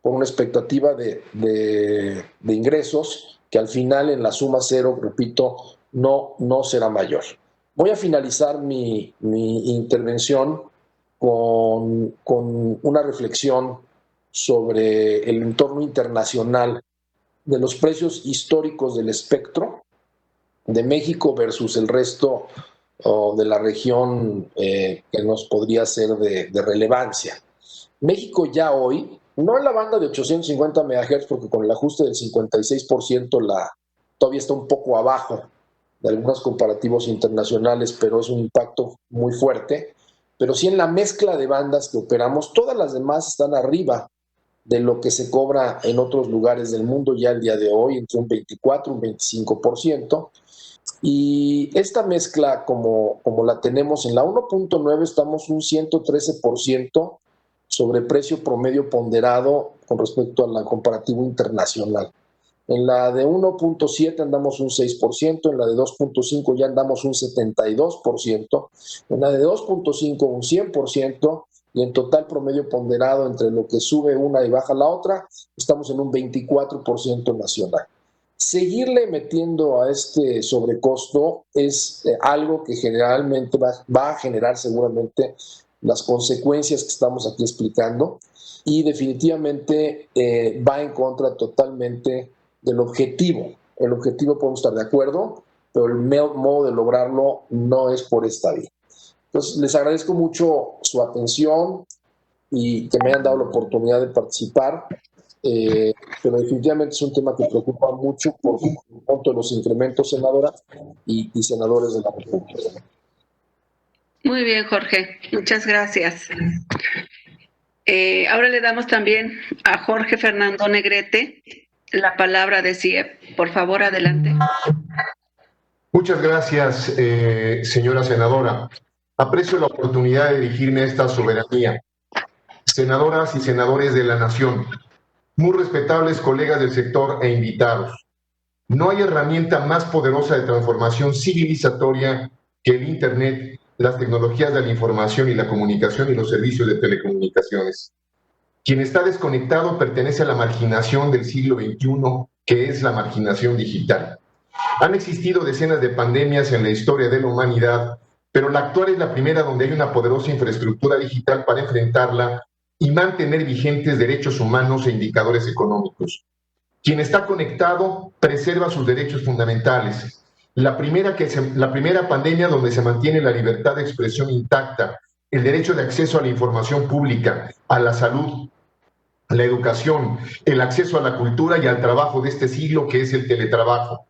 por una expectativa de ingresos que al final en la suma cero, repito, no será mayor. Voy a finalizar mi intervención con una reflexión sobre el entorno internacional de los precios históricos del espectro de México versus el resto de la región que nos podría ser de relevancia. México ya hoy, no en la banda de 850 MHz, porque con el ajuste del 56% todavía está un poco abajo de algunos comparativos internacionales, pero es un impacto muy fuerte, pero sí en la mezcla de bandas que operamos, todas las demás están arriba de lo que se cobra en otros lugares del mundo ya el día de hoy, entre un 24 y un 25%. Y esta mezcla, como la tenemos en la 1.9, estamos un 113% sobre precio promedio ponderado con respecto al comparativo internacional. En la de 1.7 andamos un 6%, en la de 2.5 ya andamos un 72%, en la de 2.5 un 100%, y en total promedio ponderado entre lo que sube una y baja la otra, estamos en un 24% nacional. Seguirle metiendo a este sobrecosto es algo que generalmente va a generar seguramente las consecuencias que estamos aquí explicando, y definitivamente va en contra totalmente del objetivo. El objetivo podemos estar de acuerdo, pero el modo de lograrlo no es por esta vía. Entonces, les agradezco mucho su atención y que me hayan dado la oportunidad de participar, pero definitivamente es un tema que preocupa mucho por cuanto a los incrementos, senadora y senadores de la República. Muy bien, Jorge. Muchas gracias. Ahora le damos también a Jorge Fernando Negrete la palabra de CIEP. Por favor, adelante. Muchas gracias, señora senadora. Aprecio la oportunidad de dirigirme a esta soberanía. Senadoras y senadores de la Nación, muy respetables colegas del sector e invitados, no hay herramienta más poderosa de transformación civilizatoria que el Internet, las tecnologías de la información y la comunicación y los servicios de telecomunicaciones. Quien está desconectado pertenece a la marginación del siglo XXI, que es la marginación digital. Han existido decenas de pandemias en la historia de la humanidad, pero la actual es la primera donde hay una poderosa infraestructura digital para enfrentarla y mantener vigentes derechos humanos e indicadores económicos. Quien está conectado preserva sus derechos fundamentales. La primera pandemia donde se mantiene la libertad de expresión intacta, el derecho de acceso a la información pública, a la salud, la educación, el acceso a la cultura y al trabajo de este siglo, que es el teletrabajo.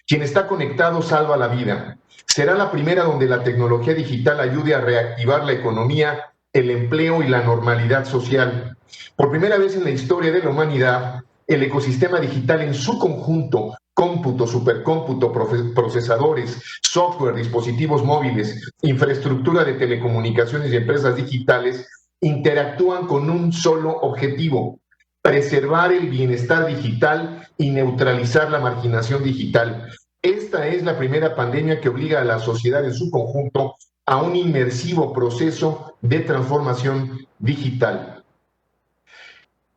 Quien está conectado salva la vida. Será la primera donde la tecnología digital ayude a reactivar la economía, el empleo y la normalidad social. Por primera vez en la historia de la humanidad, el ecosistema digital en su conjunto, cómputo, supercómputo, procesadores, software, dispositivos móviles, infraestructura de telecomunicaciones y empresas digitales, interactúan con un solo objetivo: preservar el bienestar digital y neutralizar la marginación digital. Esta es la primera pandemia que obliga a la sociedad en su conjunto a un inmersivo proceso de transformación digital.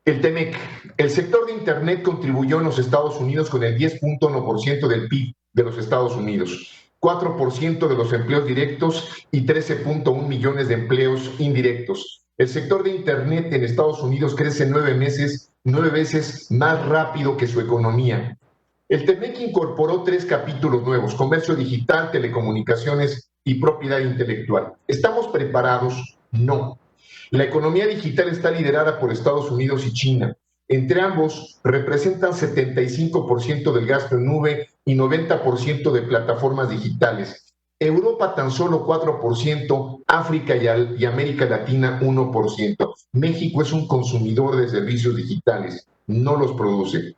El TEMEC, el sector de Internet contribuyó en los Estados Unidos con el 10.1% del PIB de los Estados Unidos, 4% de los empleos directos y 13.1 millones de empleos indirectos. El sector de Internet en Estados Unidos crece 9 veces más rápido que su economía. El TEMEC incorporó 3 capítulos nuevos: comercio digital, telecomunicaciones y propiedad intelectual. ¿Estamos preparados? No. La economía digital está liderada por Estados Unidos y China. Entre ambos representan 75% del gasto en nube y 90% de plataformas digitales. Europa tan solo 4%, África y América Latina 1%. México es un consumidor de servicios digitales, no los produce.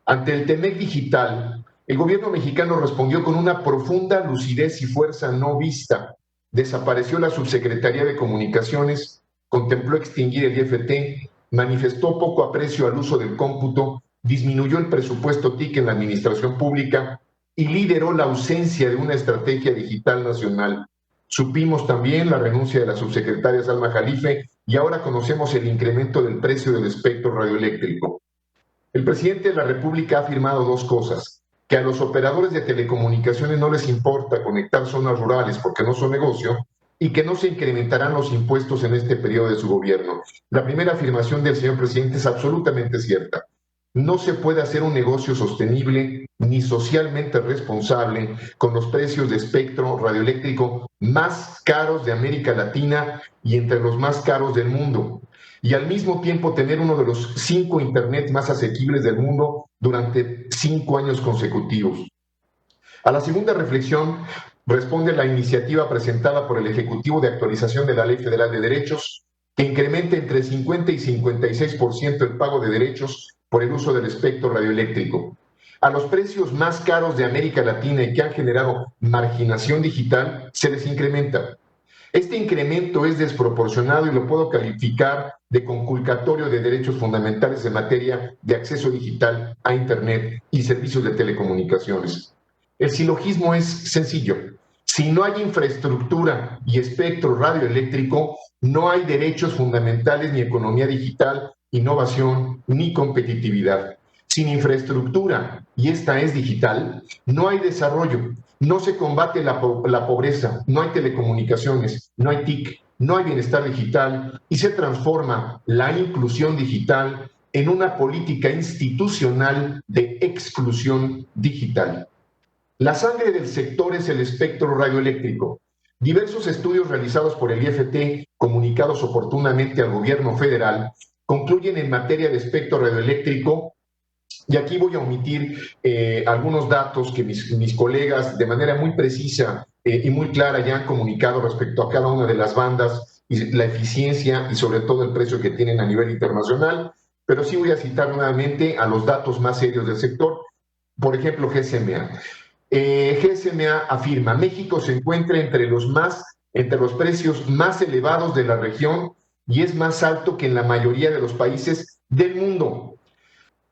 Ante el TEMEC digital, el gobierno mexicano respondió con una profunda lucidez y fuerza no vista. Desapareció la Subsecretaría de Comunicaciones, contempló extinguir el IFT, manifestó poco aprecio al uso del cómputo, disminuyó el presupuesto TIC en la administración pública y lideró la ausencia de una estrategia digital nacional. Supimos también la renuncia de la subsecretaria Salma Jalife y ahora conocemos el incremento del precio del espectro radioeléctrico. El presidente de la República ha afirmado 2 cosas: que a los operadores de telecomunicaciones no les importa conectar zonas rurales porque no son negocio, y que no se incrementarán los impuestos en este periodo de su gobierno. La primera afirmación del señor presidente es absolutamente cierta. No se puede hacer un negocio sostenible ni socialmente responsable con los precios de espectro radioeléctrico más caros de América Latina y entre los más caros del mundo, y al mismo tiempo tener uno de los 5 Internet más asequibles del mundo durante 5 años consecutivos. A la segunda reflexión responde la iniciativa presentada por el Ejecutivo de actualización de la Ley Federal de Derechos, que incrementa entre 50 y 56% el pago de derechos por el uso del espectro radioeléctrico. A los precios más caros de América Latina y que han generado marginación digital, se les incrementa. Este incremento es desproporcionado y lo puedo calificar de conculcatorio de derechos fundamentales en materia de acceso digital a Internet y servicios de telecomunicaciones. El silogismo es sencillo: si no hay infraestructura y espectro radioeléctrico, no hay derechos fundamentales, ni economía digital, innovación, ni competitividad. Sin infraestructura, y esta es digital, no hay desarrollo, no se combate la pobreza, no hay telecomunicaciones, no hay TIC, no hay bienestar digital, y se transforma la inclusión digital en una política institucional de exclusión digital. La sangre del sector es el espectro radioeléctrico. Diversos estudios realizados por el IFT, comunicados oportunamente al gobierno federal, concluyen en materia de espectro radioeléctrico, y aquí voy a omitir algunos datos que mis colegas de manera muy precisa y muy clara ya han comunicado respecto a cada una de las bandas y la eficiencia y sobre todo el precio que tienen a nivel internacional, pero sí voy a citar nuevamente a los datos más serios del sector. Por ejemplo, GSMA. GSMA afirma: México se encuentra entre los precios más elevados de la región y es más alto que en la mayoría de los países del mundo.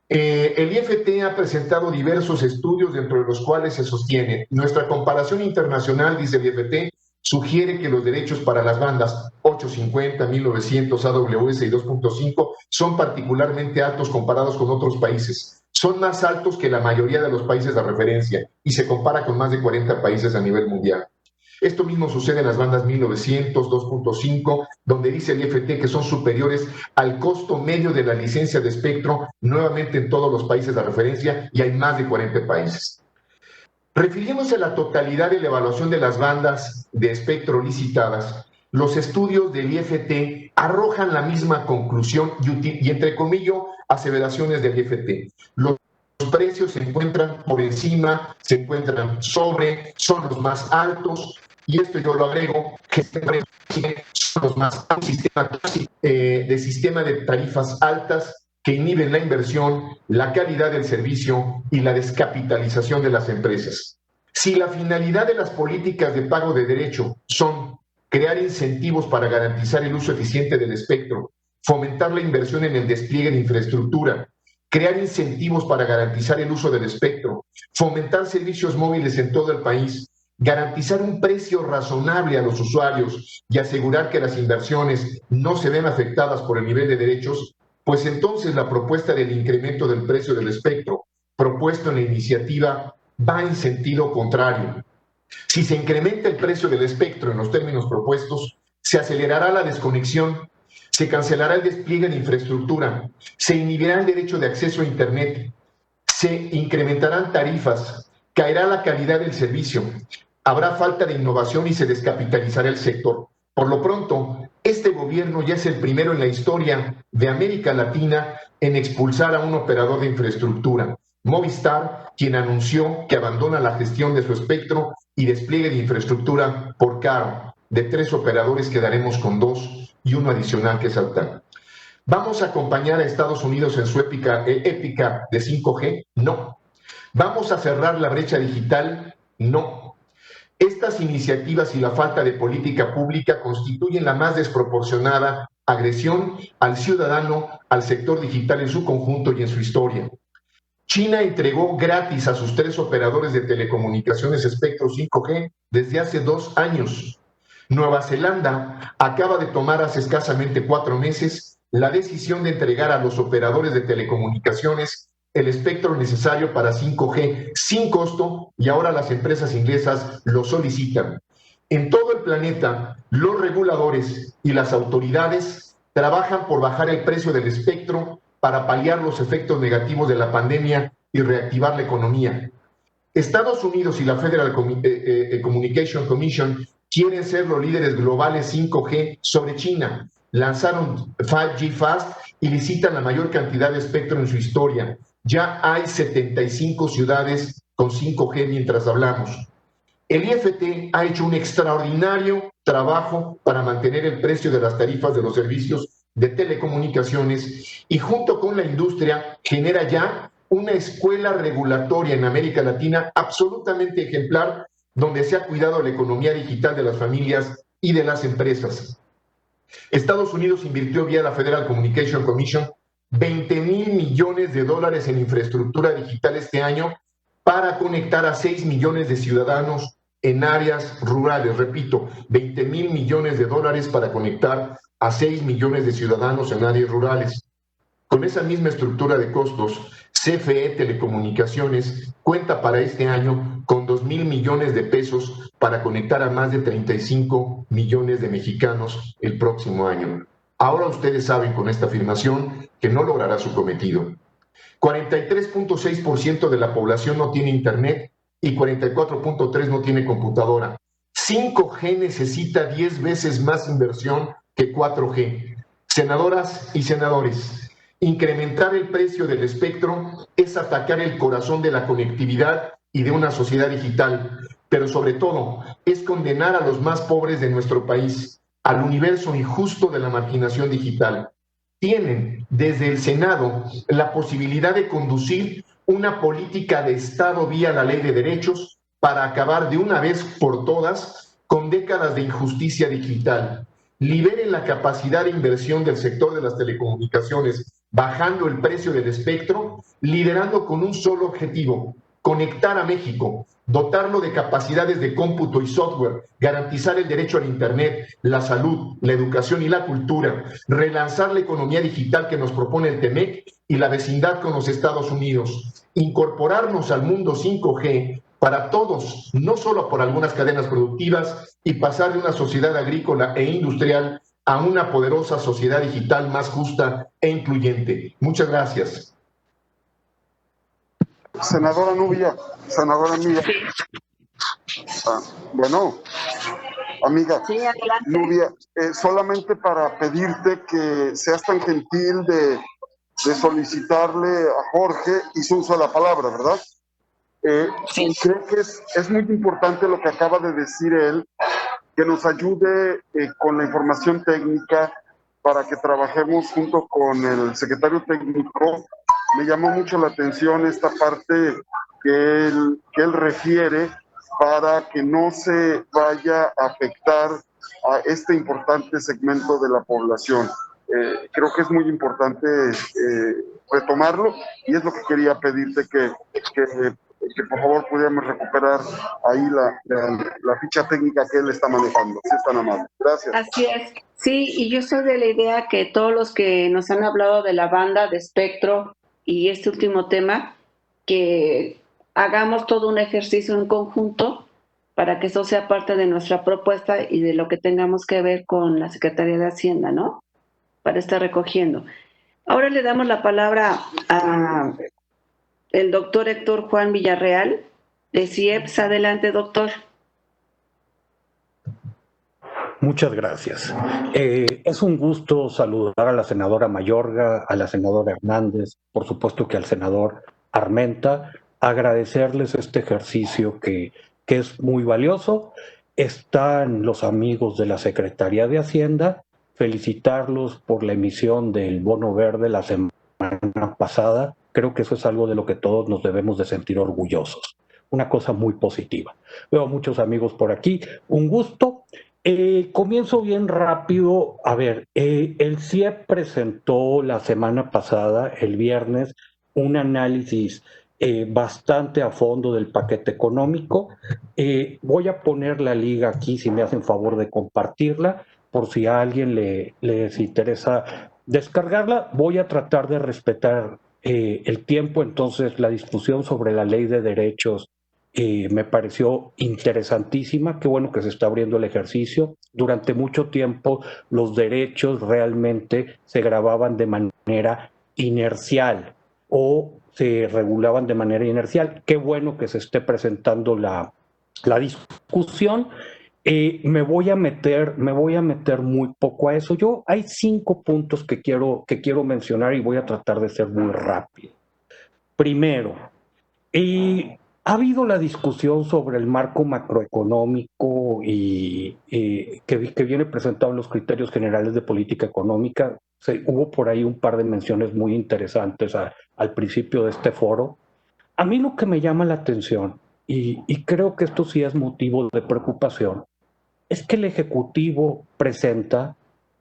El IFT ha presentado diversos estudios dentro de los cuales se sostiene: nuestra comparación internacional, dice el IFT, sugiere que los derechos para las bandas 850, 1900, AWS y 2.5 son particularmente altos comparados con otros países. Son más altos que la mayoría de los países de referencia y se compara con más de 40 países a nivel mundial. Esto mismo sucede en las bandas 1900, 2.5, donde dice el IFT que son superiores al costo medio de la licencia de espectro, nuevamente en todos los países de referencia, y hay más de 40 países. Refiriéndose a la totalidad de la evaluación de las bandas de espectro licitadas, los estudios del IFT arrojan la misma conclusión y entre comillas, aseveraciones del IFT. Los precios se encuentran por encima, se encuentran sobre, son los más altos, y esto yo lo agrego, que son los más altos de sistema de tarifas altas que inhiben la inversión, la calidad del servicio y la descapitalización de las empresas. Si la finalidad de las políticas de pago de derecho son crear incentivos para garantizar el uso eficiente del espectro, fomentar la inversión en el despliegue de infraestructura, crear incentivos para garantizar el uso del espectro, fomentar servicios móviles en todo el país, garantizar un precio razonable a los usuarios y asegurar que las inversiones no se ven afectadas por el nivel de derechos, pues entonces la propuesta del incremento del precio del espectro propuesto en la iniciativa va en sentido contrario. Si se incrementa el precio del espectro en los términos propuestos, se acelerará la desconexión, se cancelará el despliegue de infraestructura, se inhibirá el derecho de acceso a Internet, se incrementarán tarifas, caerá la calidad del servicio, habrá falta de innovación y se descapitalizará el sector. Por lo pronto, este gobierno ya es el primero en la historia de América Latina en expulsar a un operador de infraestructura, Movistar, quien anunció que abandona la gestión de su espectro y despliegue de infraestructura por caro. De 3 operadores quedaremos con 2 y uno adicional que es Altán. ¿Vamos a acompañar a Estados Unidos en su épica de 5G? No. ¿Vamos a cerrar la brecha digital? No. Estas iniciativas y la falta de política pública constituyen la más desproporcionada agresión al ciudadano, al sector digital en su conjunto y en su historia. China entregó gratis a sus 3 operadores de telecomunicaciones espectro 5G desde hace 2 años. Nueva Zelanda acaba de tomar hace escasamente 4 meses la decisión de entregar a los operadores de telecomunicaciones el espectro necesario para 5G sin costo, y ahora las empresas inglesas lo solicitan. En todo el planeta, los reguladores y las autoridades trabajan por bajar el precio del espectro para paliar los efectos negativos de la pandemia y reactivar la economía. Estados Unidos y la Federal Communication Commission quieren ser los líderes globales 5G sobre China. Lanzaron 5G Fast y licitan la mayor cantidad de espectro en su historia. Ya hay 75 ciudades con 5G mientras hablamos. El IFT ha hecho un extraordinario trabajo para mantener el precio de las tarifas de los servicios de telecomunicaciones y junto con la industria genera ya una escuela regulatoria en América Latina absolutamente ejemplar, donde se ha cuidado la economía digital de las familias y de las empresas. Estados Unidos invirtió vía la Federal Communication Commission $20,000 millones en infraestructura digital este año para conectar a 6 millones de ciudadanos en áreas rurales. Repito, $20,000 millones para conectar a 6 millones de ciudadanos en áreas rurales. Con esa misma estructura de costos, CFE Telecomunicaciones cuenta para este año con $2,000 millones para conectar a más de 35 millones de mexicanos el próximo año. Ahora ustedes saben con esta afirmación que no logrará su cometido. 43.6% de la población no tiene internet y 44.3% no tiene computadora. 5G necesita 10 veces más inversión que 4G. Senadoras y senadores, incrementar el precio del espectro es atacar el corazón de la conectividad y de una sociedad digital, pero sobre todo es condenar a los más pobres de nuestro país, al universo injusto de la marginación digital. Tienen desde el Senado la posibilidad de conducir una política de Estado vía la ley de derechos para acabar de una vez por todas con décadas de injusticia digital. Liberen la capacidad de inversión del sector de las telecomunicaciones, bajando el precio del espectro, liderando con un solo objetivo: conectar a México, dotarlo de capacidades de cómputo y software, garantizar el derecho al Internet, la salud, la educación y la cultura, relanzar la economía digital que nos propone el TEMEC y la vecindad con los Estados Unidos, incorporarnos al mundo 5G para todos, no solo por algunas cadenas productivas, y pasar de una sociedad agrícola e industrial a una poderosa sociedad digital más justa e incluyente. Muchas gracias. Senadora Nubia, senadora amiga. Bueno, amiga, Sí, adelante. Nubia, solamente para pedirte que seas tan gentil de solicitarle a Jorge, hizo uso de la palabra, ¿verdad? Sí. Creo que es muy importante lo que acaba de decir él, que nos ayude con la información técnica para que trabajemos junto con el secretario técnico. Me llamó mucho la atención esta parte que él refiere para que no se vaya a afectar a este importante segmento de la población. Creo que es muy importante retomarlo, y es lo que quería pedirte que por favor pudiéramos recuperar ahí la ficha técnica que él está manejando, si es tan amable. Gracias. Así es. Sí, y yo soy de la idea que todos los que nos han hablado de la banda, de espectro y este último tema, que hagamos todo un ejercicio en conjunto para que eso sea parte de nuestra propuesta y de lo que tengamos que ver con la Secretaría de Hacienda, ¿no? Para estar recogiendo. Ahora le damos la palabra a el doctor Héctor Juan Villarreal, de CIEPS. Adelante, doctor. Muchas gracias. Es un gusto saludar a la senadora Mayorga, a la senadora Hernández, por supuesto que al senador Armenta, agradecerles este ejercicio que es muy valioso. Están los amigos de la Secretaría de Hacienda, felicitarlos por la emisión del bono verde la semana pasada. Creo que eso es algo de lo que todos nos debemos de sentir orgullosos. Una cosa muy positiva. Veo muchos amigos por aquí. Un gusto. Comienzo bien rápido. A ver, el CIEP presentó la semana pasada, el viernes, un análisis bastante a fondo del paquete económico. Voy a poner la liga aquí, si me hacen favor de compartirla, por si a alguien les interesa descargarla. Voy a tratar de respetar el tiempo. Entonces, la discusión sobre la ley de derechos me pareció interesantísima. Qué bueno que se está abriendo el ejercicio. Durante mucho tiempo los derechos realmente se grababan de manera inercial o se regulaban de manera inercial. Qué bueno que se esté presentando la discusión. Me voy a meter muy poco a eso. Hay 5 puntos que quiero mencionar y voy a tratar de ser muy rápido. Primero, ha habido la discusión sobre el marco macroeconómico y que viene presentado en los criterios generales de política económica. Hubo por ahí un par de menciones muy interesantes al principio de este foro. A mí lo que me llama la atención, y creo que esto sí es motivo de preocupación, es que el Ejecutivo presenta,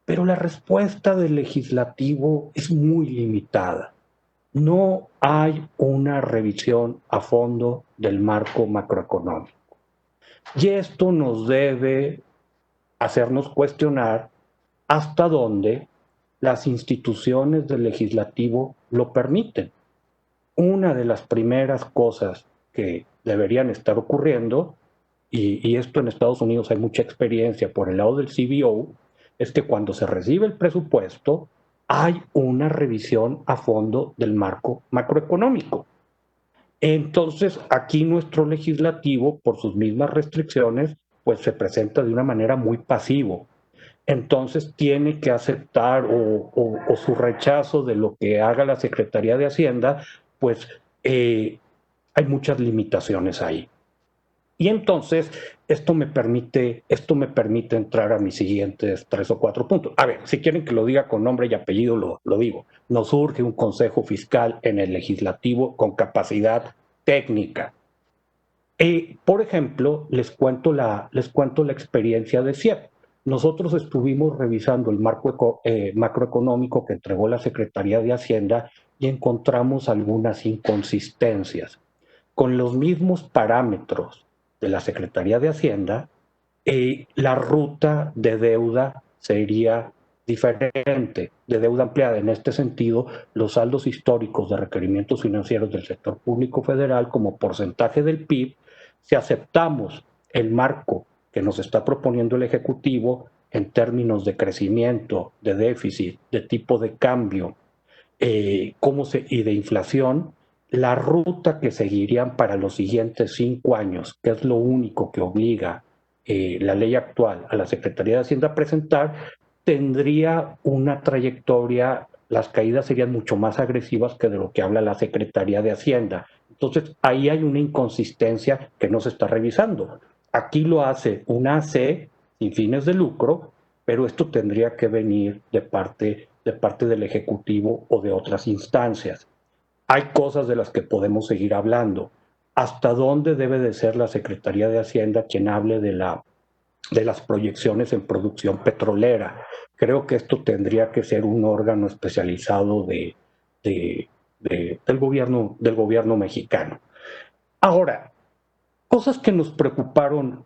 pero la respuesta del Legislativo es muy limitada. No hay una revisión a fondo del marco macroeconómico. Y esto nos debe hacernos cuestionar hasta dónde las instituciones del Legislativo lo permiten. Una de las primeras cosas que deberían estar ocurriendo, y esto en Estados Unidos hay mucha experiencia por el lado del CBO, es que cuando se recibe el presupuesto hay una revisión a fondo del marco macroeconómico. Entonces, aquí nuestro legislativo, por sus mismas restricciones, pues se presenta de una manera muy pasivo. Entonces tiene que aceptar o su rechazo de lo que haga la Secretaría de Hacienda, pues hay muchas limitaciones ahí. Y entonces esto me permite entrar a mis siguientes 3 o 4 puntos. A ver, si quieren que lo diga con nombre y apellido, lo digo. Nos surge un consejo fiscal en el legislativo con capacidad técnica. Por ejemplo, les cuento la experiencia de CIEP. Nosotros estuvimos revisando el marco macroeconómico que entregó la Secretaría de Hacienda y encontramos algunas inconsistencias. Con los mismos parámetros de la Secretaría de Hacienda, la ruta de deuda sería diferente, de deuda ampliada. En este sentido, los saldos históricos de requerimientos financieros del sector público federal como porcentaje del PIB, si aceptamos el marco que nos está proponiendo el Ejecutivo en términos de crecimiento, de déficit, de tipo de cambio y de inflación, la ruta que seguirían para los siguientes 5 años, que es lo único que obliga la ley actual a la Secretaría de Hacienda a presentar, tendría una trayectoria, las caídas serían mucho más agresivas que de lo que habla la Secretaría de Hacienda. Entonces, ahí hay una inconsistencia que no se está revisando. Aquí lo hace una AC sin fines de lucro, pero esto tendría que venir de parte del Ejecutivo o de otras instancias. Hay cosas de las que podemos seguir hablando. ¿Hasta dónde debe de ser la Secretaría de Hacienda quien hable de las proyecciones en producción petrolera? Creo que esto tendría que ser un órgano especializado del gobierno mexicano. Ahora, cosas que nos preocuparon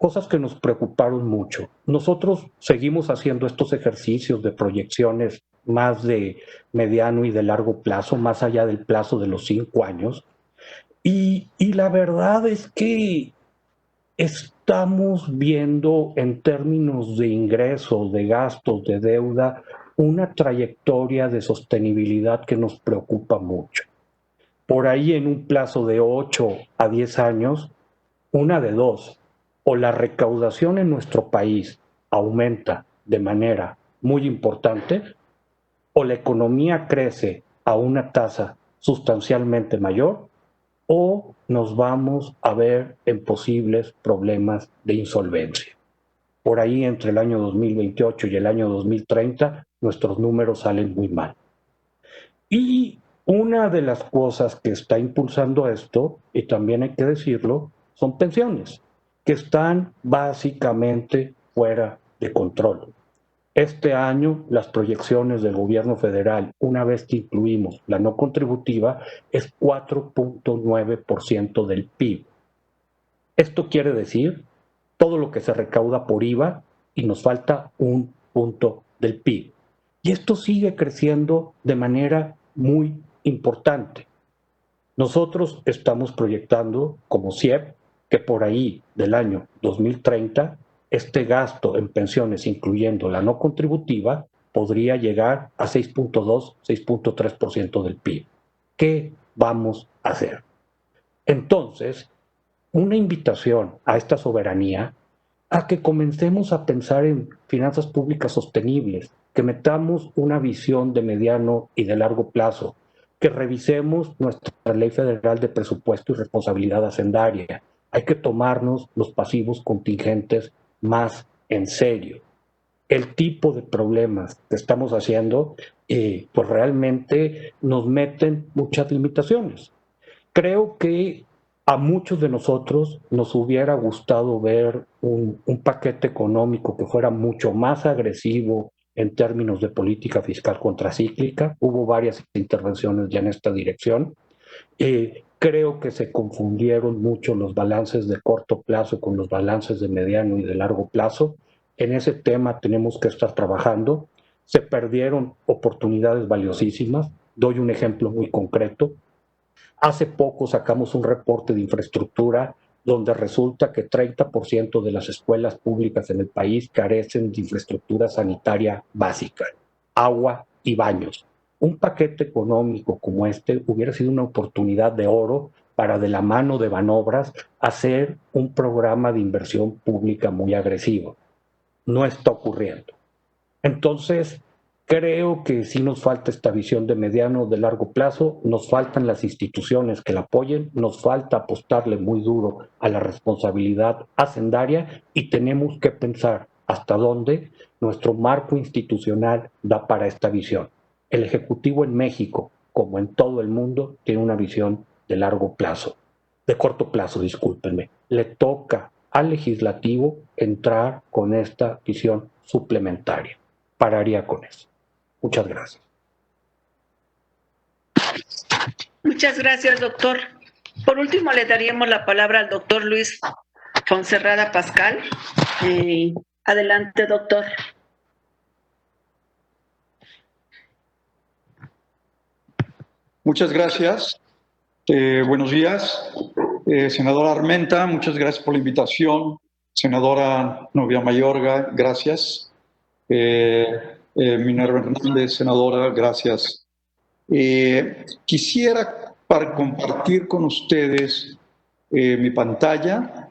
mucho. Nosotros seguimos haciendo estos ejercicios de proyecciones más de mediano y de largo plazo, más allá del plazo de los 5 años. Y la verdad es que estamos viendo en términos de ingresos, de gastos, de deuda, una trayectoria de sostenibilidad que nos preocupa mucho. Por ahí en un plazo de 8 a 10 años, una de dos, o la recaudación en nuestro país aumenta de manera muy importante, o la economía crece a una tasa sustancialmente mayor, o nos vamos a ver en posibles problemas de insolvencia. Por ahí entre el año 2028 y el año 2030, nuestros números salen muy mal. Y una de las cosas que está impulsando esto, y también hay que decirlo, son pensiones, que están básicamente fuera de control. Este año, las proyecciones del gobierno federal, una vez que incluimos la no contributiva, es 4.9% del PIB. Esto quiere decir todo lo que se recauda por IVA y nos falta 1 punto del PIB. Y esto sigue creciendo de manera muy importante. Nosotros estamos proyectando, como CIEP, que por ahí del año 2030, este gasto en pensiones, incluyendo la no contributiva, podría llegar a 6.2, 6.3% del PIB. ¿Qué vamos a hacer? Entonces, una invitación a esta soberanía a que comencemos a pensar en finanzas públicas sostenibles, que metamos una visión de mediano y de largo plazo, que revisemos nuestra Ley Federal de Presupuesto y Responsabilidad Hacendaria. Hay que tomarnos los pasivos contingentes más en serio. El tipo de problemas que estamos haciendo, pues realmente nos meten muchas limitaciones. Creo que a muchos de nosotros nos hubiera gustado ver un paquete económico que fuera mucho más agresivo en términos de política fiscal contracíclica. Hubo varias intervenciones ya en esta dirección. Creo que se confundieron mucho los balances de corto plazo con los balances de mediano y de largo plazo. En ese tema tenemos que estar trabajando. Se perdieron oportunidades valiosísimas. Doy un ejemplo muy concreto. Hace poco sacamos un reporte de infraestructura donde resulta que 30% de las escuelas públicas en el país carecen de infraestructura sanitaria básica, agua y baños. Un paquete económico como este hubiera sido una oportunidad de oro para, de la mano de Banobras, hacer un programa de inversión pública muy agresivo. No está ocurriendo. Entonces, creo que sí nos falta esta visión de mediano, de largo plazo, nos faltan las instituciones que la apoyen, nos falta apostarle muy duro a la responsabilidad hacendaria y tenemos que pensar hasta dónde nuestro marco institucional da para esta visión. El Ejecutivo en México, como en todo el mundo, tiene una visión de largo plazo, de corto plazo, discúlpenme. Le toca al Legislativo entrar con esta visión suplementaria. Pararía con eso. Muchas gracias. Muchas gracias, doctor. Por último, le daríamos la palabra al doctor Luis Fonserrada Pascal. Adelante, doctor. Muchas gracias. Buenos días. Senadora Armenta, muchas gracias por la invitación. Senadora Nubia Mayorga, gracias. Minerva Hernández, senadora, gracias. Quisiera compartir con ustedes mi pantalla.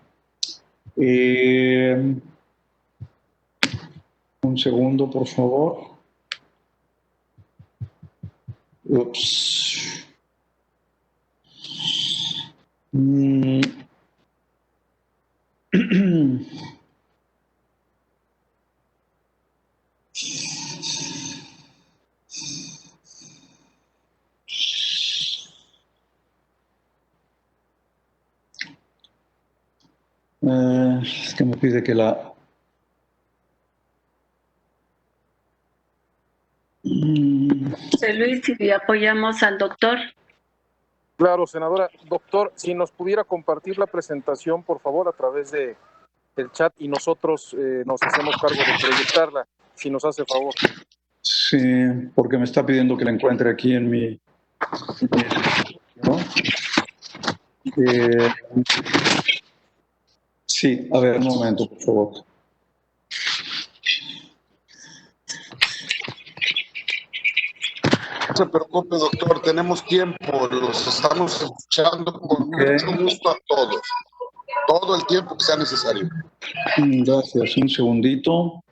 Un segundo, por favor. Ups. Es que me pide que la... José Luis, si apoyamos al doctor. Claro, senadora. Doctor, si nos pudiera compartir la presentación, por favor, a través del chat y nosotros nos hacemos cargo de proyectarla, si nos hace favor. Sí, porque me está pidiendo que la encuentre aquí en mi... ¿no? Sí, a ver, un momento, por favor. No se preocupe, doctor, tenemos tiempo, los estamos escuchando con mucho gusto a todos, todo el tiempo que sea necesario. Gracias, un segundito.